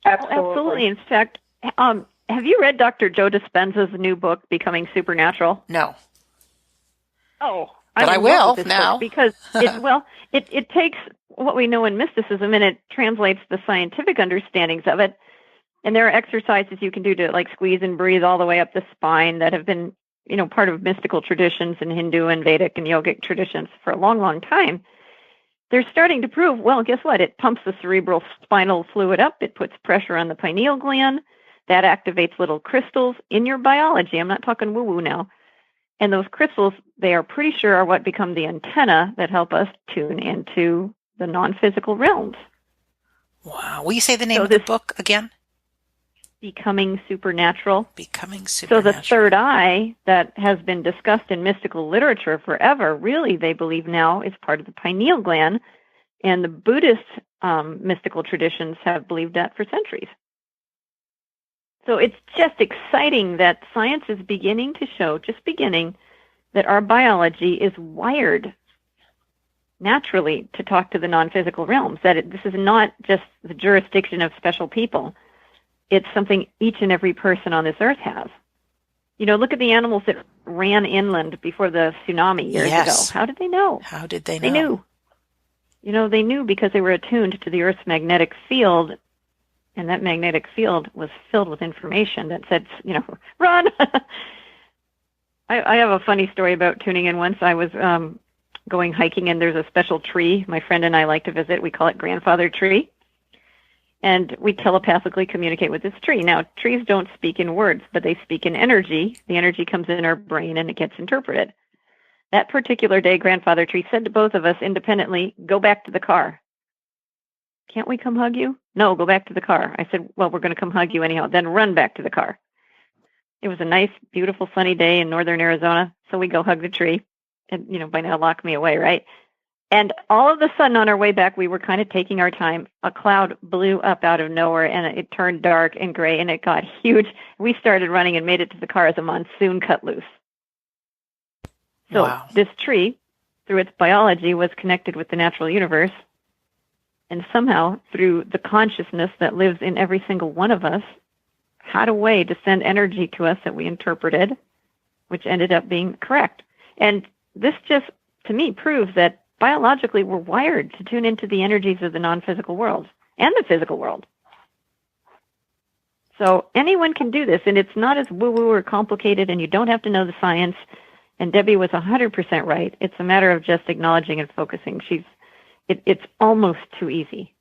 Absolutely. In fact, have you read Dr. Joe Dispenza's new book, Becoming Supernatural? No. Oh, but I will now. Because it takes what we know in mysticism and it translates the scientific understandings of it. And there are exercises you can do to like squeeze and breathe all the way up the spine that have been, part of mystical traditions in Hindu and Vedic and yogic traditions for a long, long time. They're starting to prove, well, guess what? It pumps the cerebral spinal fluid up. It puts pressure on the pineal gland. That activates little crystals in your biology. I'm not talking woo-woo now. And those crystals, they are pretty sure are what become the antenna that help us tune into the non-physical realms. Wow. Will you say the name of the book again? Becoming Supernatural. Becoming Supernatural. So the third eye that has been discussed in mystical literature forever, really, they believe now is part of the pineal gland. And the Buddhist mystical traditions have believed that for centuries. So it's just exciting that science is beginning to show, that our biology is wired naturally to talk to the non-physical realms, that this is not just the jurisdiction of special people. It's something each and every person on this earth has. Look at the animals that ran inland before the tsunami years ago. How did they know? How did they know? They knew. They knew because they were attuned to the Earth's magnetic field, and that magnetic field was filled with information that said, run. I have a funny story about tuning in. Once I was going hiking, and there's a special tree my friend and I like to visit. We call it Grandfather Tree. And we telepathically communicate with this tree. Now, trees don't speak in words, but they speak in energy. The energy comes in our brain, and it gets interpreted. That particular day, Grandfather Tree said to both of us independently, go back to the car. Can't we come hug you? No, go back to the car. I said, well, we're going to come hug you anyhow. Then run back to the car. It was a nice, beautiful, sunny day in northern Arizona, so we go hug the tree. And, by now, lock me away, right? And all of a sudden, on our way back, we were kind of taking our time. A cloud blew up out of nowhere, and it turned dark and gray, and it got huge. We started running and made it to the car as a monsoon cut loose. So This tree, through its biology, was connected with the natural universe. And somehow, through the consciousness that lives in every single one of us, had a way to send energy to us that we interpreted, which ended up being correct. And this just, to me, proves that biologically we're wired to tune into the energies of the non-physical world and the physical world. So anyone can do this, and it's not as woo-woo or complicated, and you don't have to know the science. And Debbie was 100% right. It's a matter of just acknowledging and focusing. It's almost too easy.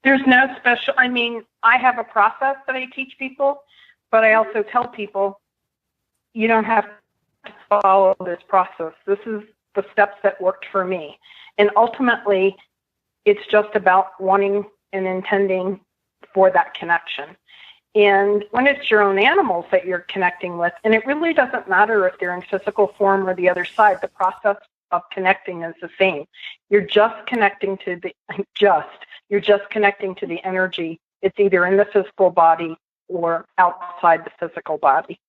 There's no special, I have a process that I teach people, but I also tell people, you don't have to follow this process. This is the steps that worked for me. And ultimately, it's just about wanting and intending for that connection. And when it's your own animals that you're connecting with, and it really doesn't matter if they're in physical form or the other side, the process of connecting is the same. You're just connecting to the energy. It's either in the physical body or outside the physical body.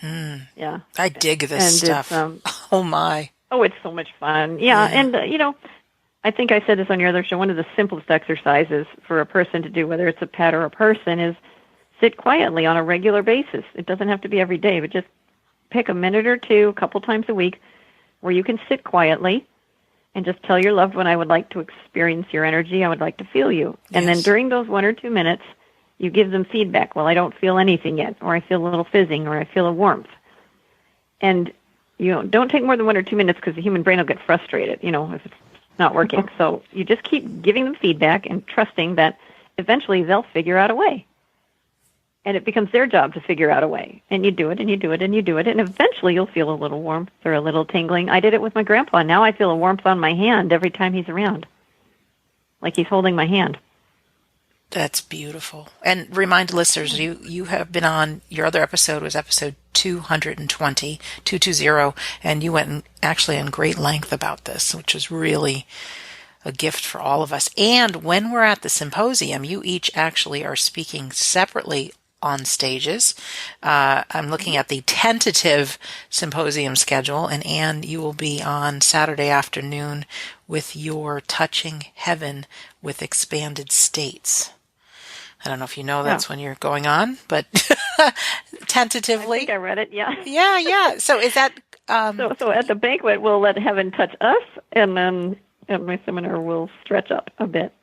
Yeah. I dig this and stuff. Oh my. Oh, it's so much fun. Yeah. And, I think I said this on your other show. One of the simplest exercises for a person to do, whether it's a pet or a person, is sit quietly on a regular basis. It doesn't have to be every day, but just pick a minute or two, a couple times a week, where you can sit quietly and just tell your loved one, I would like to experience your energy. I would like to feel you. Yes. And then during those 1 or 2 minutes, you give them feedback. Well, I don't feel anything yet, or I feel a little fizzing, or I feel a warmth. And, don't take more than 1 or 2 minutes because the human brain will get frustrated, if it's not working. So you just keep giving them feedback and trusting that eventually they'll figure out a way. And it becomes their job to figure out a way. And you do it, and you do it, and you do it, and eventually you'll feel a little warmth or a little tingling. I did it with my grandpa. Now I feel a warmth on my hand every time he's around, like he's holding my hand. That's beautiful. And remind listeners, you have been on, your other episode was episode 220, and you went actually in great length about this, which is really a gift for all of us. And when we're at the symposium, you each actually are speaking separately on stages. I'm looking at the tentative symposium schedule, and Anne, you will be on Saturday afternoon with your Touching Heaven with Expanded States. I don't know if you know that's when you're going on, but tentatively. I think I read it, yeah. Yeah. So is that... So at the banquet, we'll let heaven touch us, and then at my seminar, we'll stretch up a bit.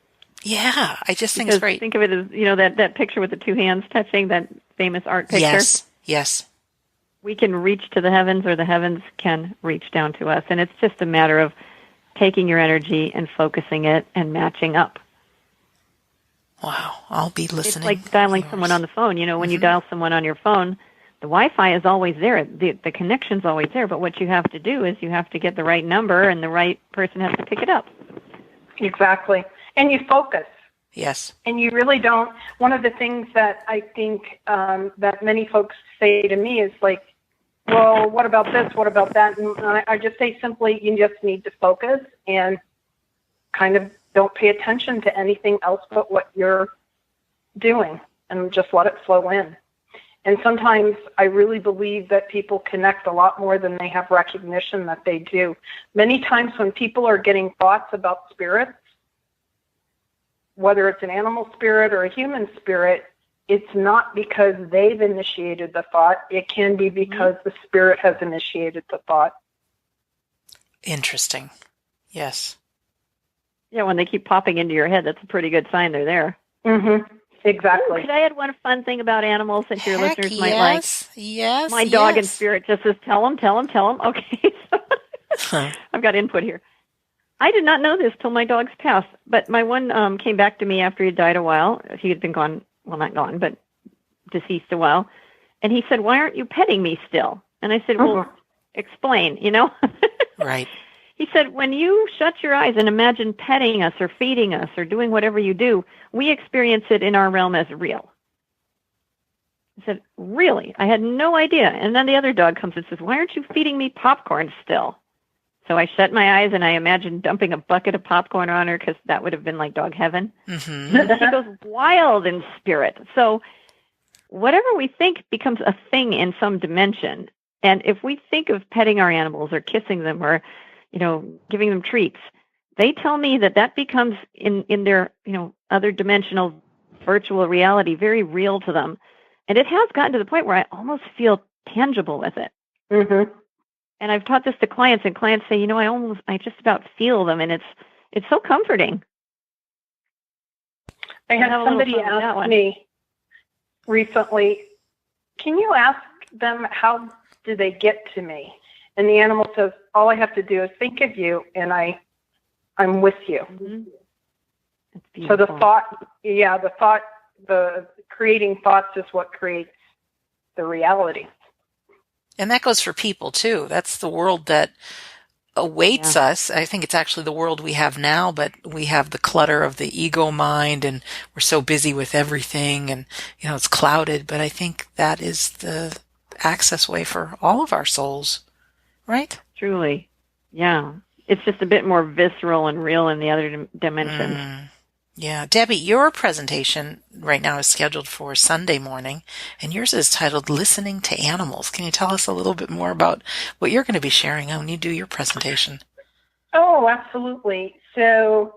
Yeah, I just think it's great. Think of it as, that picture with the two hands touching, that famous art picture. Yes. We can reach to the heavens, or the heavens can reach down to us. And it's just a matter of taking your energy and focusing it and matching up. Wow, I'll be listening. It's like dialing someone on the phone. When you dial someone on your phone, the Wi-Fi is always there. The connection's always there. But what you have to do is you have to get the right number, and the right person has to pick it up. Exactly. And you focus. Yes. And you really don't. One of the things that I think that many folks say to me is like, well, what about this? What about that? And I just say simply, you just need to focus and kind of don't pay attention to anything else but what you're doing, and just let it flow in. And sometimes I really believe that people connect a lot more than they have recognition that they do. Many times when people are getting thoughts about spirits, whether it's an animal spirit or a human spirit, it's not because they've initiated the thought. It can be because the spirit has initiated the thought. Interesting. Yes. Yeah, when they keep popping into your head, that's a pretty good sign they're there. Mm-hmm. Exactly. Ooh, could I add one fun thing about animals that your listeners might like? Yes. My dog in spirit just says, tell them. Okay. I've got input here. I did not know this till my dogs passed, but my one came back to me after he died a while. He had been gone, well, not gone, but deceased a while. And he said, why aren't you petting me still? And I said, well, explain, Right. He said, when you shut your eyes and imagine petting us or feeding us or doing whatever you do, we experience it in our realm as real. I said, really? I had no idea. And then the other dog comes and says, why aren't you feeding me popcorn still? So I shut my eyes and I imagined dumping a bucket of popcorn on her, because that would have been like dog heaven. Mm-hmm. She goes wild in spirit. So whatever we think becomes a thing in some dimension. And if we think of petting our animals or kissing them or giving them treats, they tell me that becomes in their, other dimensional virtual reality very real to them. And it has gotten to the point where I almost feel tangible with it. Mm-hmm. And I've taught this to clients, and clients say, I just about feel them, and it's so comforting. I had somebody ask me recently, can you ask them how do they get to me? And the animal says, all I have to do is think of you, and I'm with you. Mm-hmm. So the creating thoughts is what creates the reality. And that goes for people too. That's the world that awaits us. I think it's actually the world we have now, but we have the clutter of the ego mind and we're so busy with everything and, it's clouded. But I think that is the access way for all of our souls, right? Truly. Yeah. It's just a bit more visceral and real in the other dimensions. Yeah. Debbie, your presentation right now is scheduled for Sunday morning, and yours is titled Listening to Animals. Can you tell us a little bit more about what you're going to be sharing when you do your presentation? Oh, absolutely. So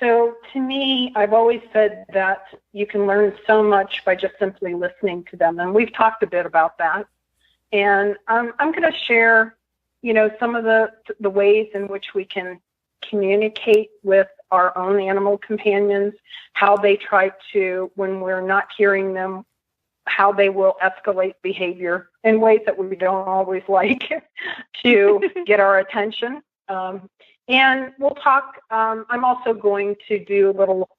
to me, I've always said that you can learn so much by just simply listening to them, and we've talked a bit about that. And I'm going to share, some of the ways in which we can communicate with our own animal companions, how they try to, when we're not hearing them, how they will escalate behavior in ways that we don't always like to get our attention. And we'll talk, I'm also going to do a little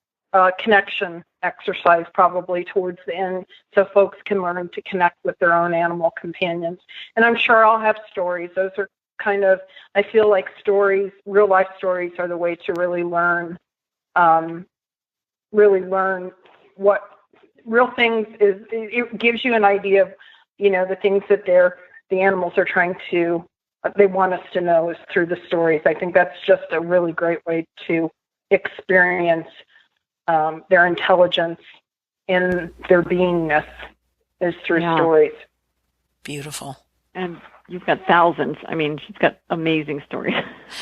connection exercise probably towards the end so folks can learn to connect with their own animal companions. And I'm sure I'll have stories. Those are kind of, I feel like stories, real life stories are the way to really learn what real things is. It gives you an idea of, the things that the animals are trying to, they want us to know is through the stories. I think that's just a really great way to experience their intelligence and their beingness is through stories. Beautiful. And you've got thousands. I mean, she's got amazing stories.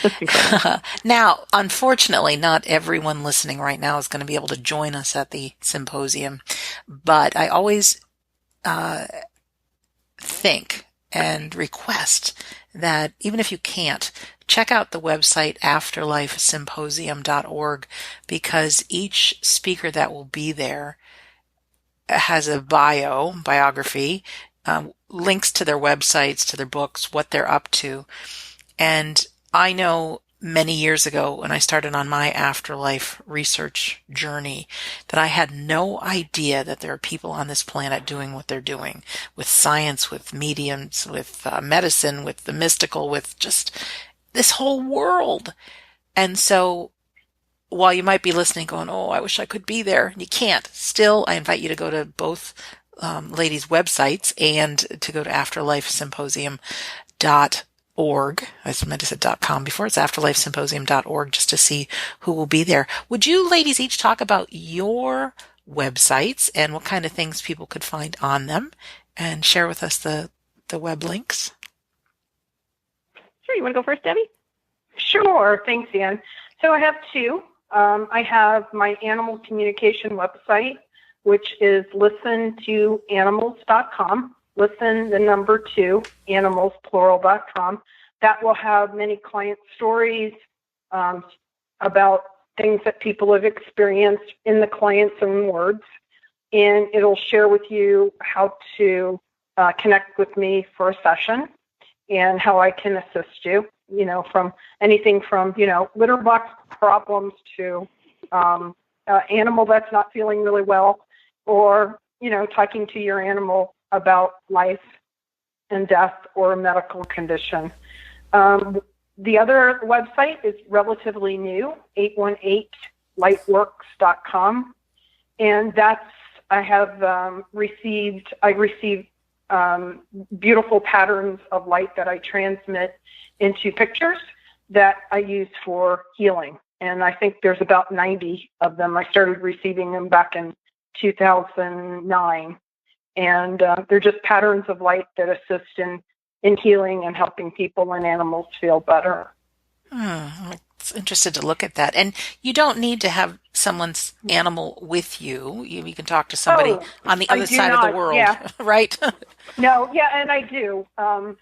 That's incredible. Now, unfortunately, not everyone listening right now is going to be able to join us at the symposium, but I always think and request that even if you can't, check out the website afterlifesymposium.org, because each speaker that will be there has a biography, links to their websites, to their books, what they're up to. And I know many years ago when I started on my afterlife research journey that I had no idea that there are people on this planet doing what they're doing with science, with mediums, with medicine, with the mystical, with just this whole world. And so while you might be listening going, oh, I wish I could be there, and you can't, still, I invite you to go to both ladies' websites and to go to afterlifesymposium.org. I meant to say .com before. It's afterlifesymposium.org just to see who will be there. Would you ladies each talk about your websites and what kind of things people could find on them and share with us the web links? Sure. You want to go first, Debbie? Sure. Thanks, Ann. So I have two. I have my animal communication website, which is listentoanimals.com. Listen, the number 2, animals, plural.com. That will have many client stories about things that people have experienced in the client's own words. And it'll share with you how to connect with me for a session and how I can assist you, from anything from, litter box problems to animal that's not feeling really well, or, talking to your animal about life and death or a medical condition. The other website is relatively new, 818lightworks.com. And I received beautiful patterns of light that I transmit into pictures that I use for healing. And I think there's about 90 of them. I started receiving them back in 2009. And they're just patterns of light that assist in healing and helping people and animals feel better. I'm interested to look at that. And you don't need to have someone's animal with you. You can talk to somebody on the other side of the world, right? No, and I do. I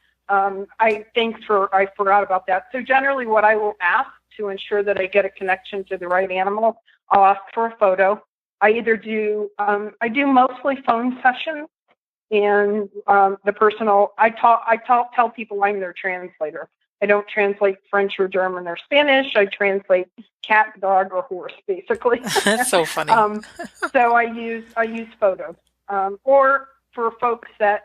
forgot about that. So generally what I will ask to ensure that I get a connection to the right animal, I'll ask for a photo. I either do, I do mostly phone sessions, and the person I tell people I'm their translator. I don't translate French or German or Spanish. I translate cat, dog, or horse, basically. That's so funny. So I use photos. Or for folks that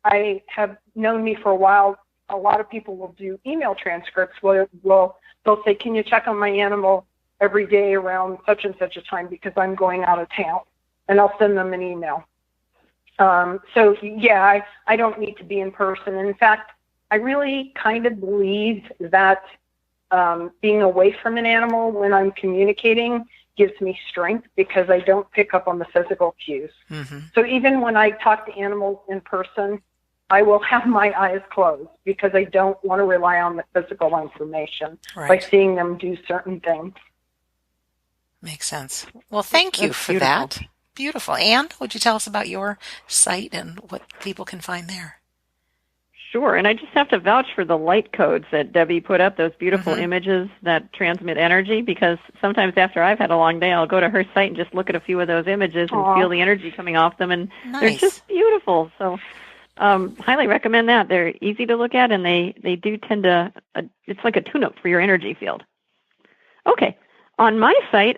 I have known me for a while, a lot of people will do email transcripts. They'll say, can you check on my animal every day around such and such a time because I'm going out of town, and I'll send them an email. So yeah, I don't need to be in person. In fact, I really kind of believe that being away from an animal when I'm communicating gives me strength because I don't pick up on the physical cues. Mm-hmm. So even when I talk to animals in person, I will have my eyes closed because I don't want to rely on the physical information by seeing them do certain things. Makes sense. Well, thank you for that. Beautiful. Anne, would you tell us about your site and what people can find there? Sure, and I just have to vouch for the light codes that Debbie put up, those beautiful images that transmit energy, because sometimes after I've had a long day, I'll go to her site and just look at a few of those images and feel the energy coming off them, and they're just beautiful. So highly recommend that. They're easy to look at, and they do tend to, it's like a tune-up for your energy field. Okay. On my site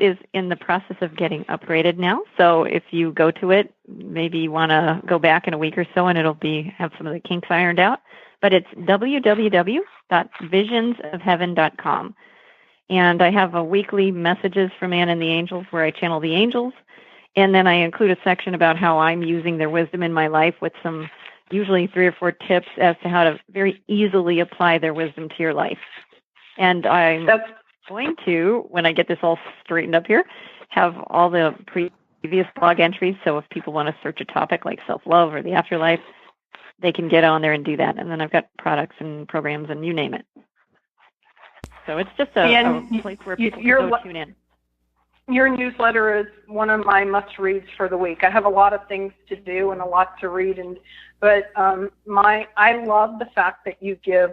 is in the process of getting upgraded now. So if you go to it, maybe you want to go back in a week or so and it'll have some of the kinks ironed out. But it's www.visionsofheaven.com. And I have a weekly messages from Anne and the Angels where I channel the angels. And then I include a section about how I'm using their wisdom in my life with some usually 3 or 4 tips as to how to very easily apply their wisdom to your life. And I'm going to, when I get this all straightened up here, have all the previous blog entries. So if people want to search a topic like self-love or the afterlife, they can get on there and do that. And then I've got products and programs and you name it. So it's just a place where people can go tune in. Your newsletter is one of my must-reads for the week. I have a lot of things to do and a lot to read, but I love the fact that you give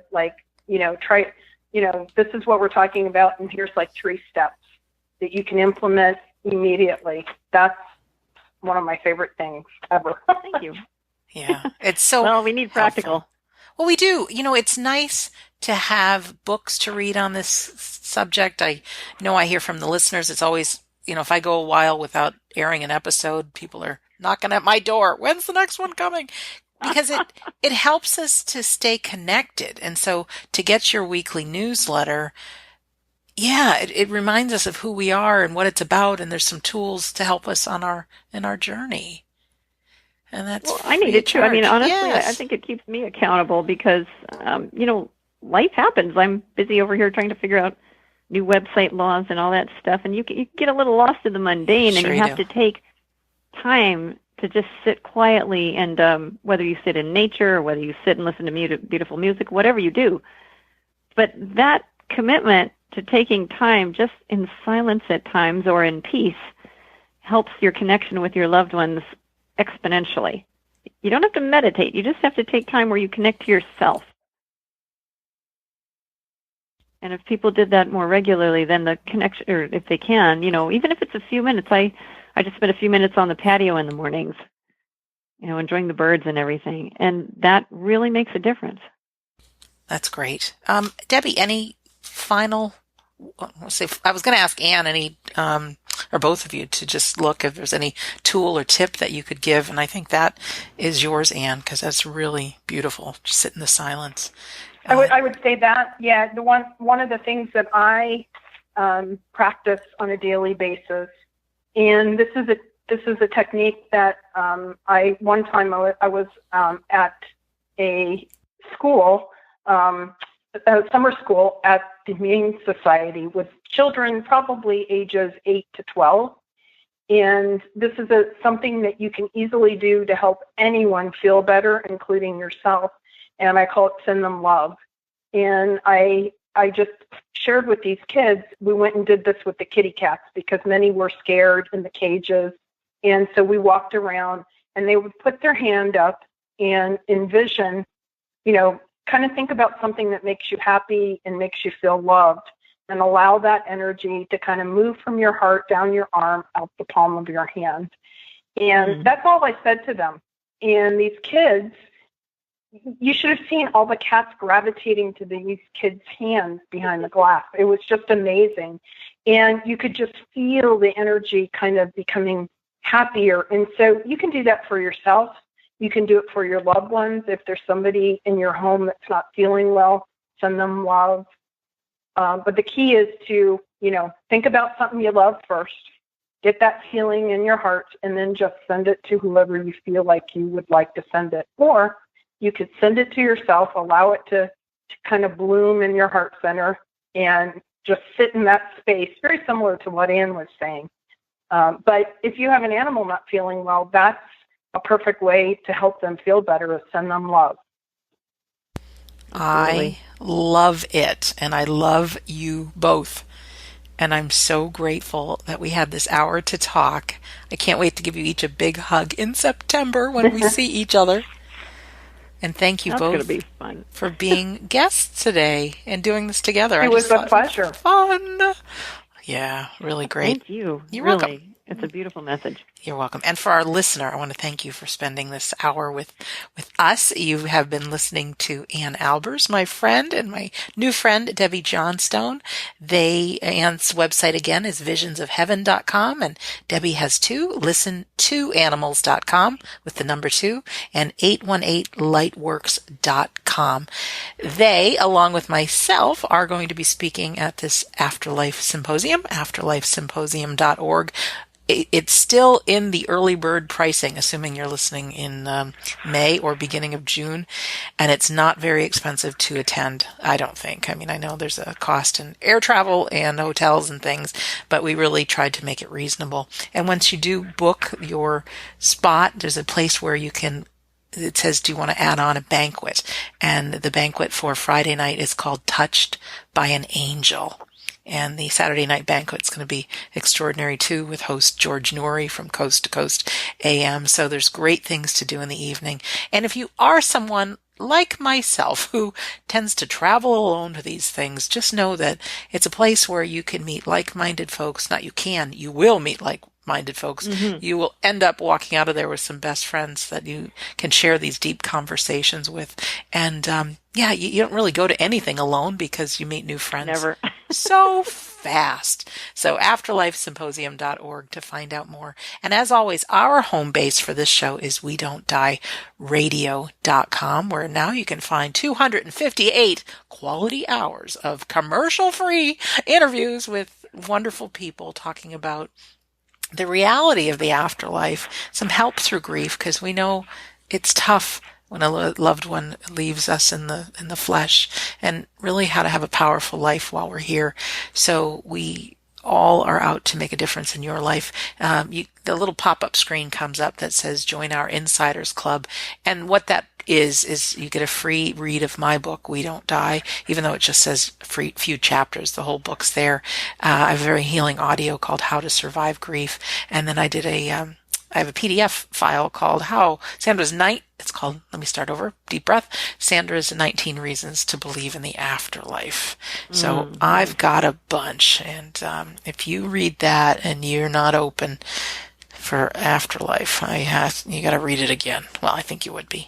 this is what we're talking about, and here's 3 steps that you can implement immediately. That's one of my favorite things ever. Thank you. Yeah, it's so well, we need practical. Helpful. Well, we do. It's nice to have books to read on this subject. I know I hear from the listeners, it's always, if I go a while without airing an episode, people are knocking at my door. When's the next one coming? Because it helps us to stay connected. And so to get your weekly newsletter, it reminds us of who we are and what it's about. And there's some tools to help us in our journey. And that's I need it too. I mean, honestly, I think it keeps me accountable because, life happens. I'm busy over here trying to figure out new website laws and all that stuff. And you get a little lost in the mundane, and you have to take time to just sit quietly, and whether you sit in nature or whether you sit and listen to beautiful music, whatever you do. But that commitment to taking time just in silence at times or in peace helps your connection with your loved ones exponentially. You don't have to meditate. You just have to take time where you connect to yourself. And if people did that more regularly, then the connection, or if they can, even if it's a few minutes, I just spend a few minutes on the patio in the mornings, enjoying the birds and everything. And that really makes a difference. That's great. Debbie, any final, I was going to ask Anne, or both of you, to just look if there's any tool or tip that you could give. And I think that is yours, Anne, because that's really beautiful. Just sit in the silence. I would say that, one of the things that I practice on a daily basis, and this is a technique that one time I was at a school, a summer school at the Humane Society with children probably ages 8 to 12. And this is something that you can easily do to help anyone feel better, including yourself. And I call it Send Them Love. And I just shared with these kids, we went and did this with the kitty cats because many were scared in the cages. And so we walked around and they would put their hand up and envision, kind of think about something that makes you happy and makes you feel loved, and allow that energy to kind of move from your heart down your arm, out the palm of your hand. And that's all I said to them. And these kids, you should have seen all the cats gravitating to these kids' hands behind the glass. It was just amazing. And you could just feel the energy kind of becoming happier. And so you can do that for yourself. You can do it for your loved ones. If there's somebody in your home that's not feeling well, send them love. But the key is to, think about something you love first, get that feeling in your heart, and then just send it to whoever you feel like you would like to send it. Or you could send it to yourself, allow it to kind of bloom in your heart center, and just sit in that space, very similar to what Ann was saying. But if you have an animal not feeling well, that's a perfect way to help them feel better, is send them love. I love it, and I love you both. And I'm so grateful that we had this hour to talk. I can't wait to give you each a big hug in September when we see each other. And thank you both be fun. for being guests today and doing this together. It was a pleasure. Fun. Yeah, really great. Thank you. You're really. welcome. It's a beautiful message. You're welcome. And for our listener, I want to thank you for spending this hour with us. You have been listening to Ann Albers, my friend, and my new friend, Debbie Johnstone. Ann's website again is visionsofheaven.com, and Debbie has two, listentoanimals.com with the number 2, and 818lightworks.com. They, along with myself, are going to be speaking at this Afterlife Symposium, afterlifesymposium.org. It's still in the early bird pricing, assuming you're listening in May or beginning of June, and it's not very expensive to attend, I don't think. I mean, I know there's a cost in air travel and hotels and things, but we really tried to make it reasonable. And once you do book your spot, there's a place where you can, it says, do you want to add on a banquet? And the banquet for Friday night is called Touched by an Angel. And the Saturday night banquet is going to be extraordinary too, with host George Noory from Coast to Coast AM. So there's great things to do in the evening. And if you are someone like myself who tends to travel alone to these things, just know that it's a place where you can meet like-minded folks. You will meet like-minded folks. Mm-hmm. You will end up walking out of there with some best friends that you can share these deep conversations with. And you don't really go to anything alone because you meet new friends. Never. So fast. So afterlifesymposium.org to find out more. And as always, our home base for this show is WeDon'tDieRadio.com, where now you can find 258 quality hours of commercial-free interviews with wonderful people talking about the reality of the afterlife, some help through grief, because we know it's tough when a loved one leaves us in the flesh, and really how to have a powerful life while we're here. So we all are out to make a difference in your life. The little pop-up screen comes up that says join our Insiders Club. And what that is you get a free read of my book, We Don't Die, even though it just says few chapters. The whole book's there. I have a very healing audio called How to Survive Grief. And then I did I have a PDF file called it's called, let me start over, deep breath, Sandra's 19 Reasons to Believe in the Afterlife. So I've got a bunch. And if you read that and you're not open for afterlife, you got to read it again. Well, I think you would be.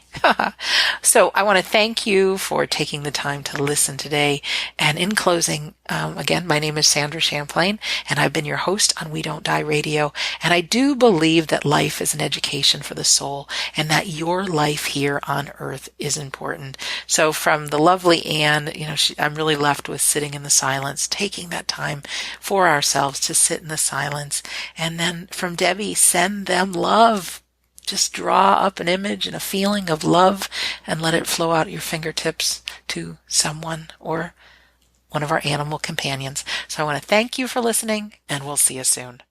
So I want to thank you for taking the time to listen today. And in closing, again, my name is Sandra Champlain, and I've been your host on We Don't Die Radio. And I do believe that life is an education for the soul, and that your life here on earth is important. So from the lovely Anne, I'm really left with sitting in the silence, taking that time for ourselves to sit in the silence. And then from Debbie, send them love. Just draw up an image and a feeling of love and let it flow out your fingertips to someone or one of our animal companions. So I want to thank you for listening, and we'll see you soon.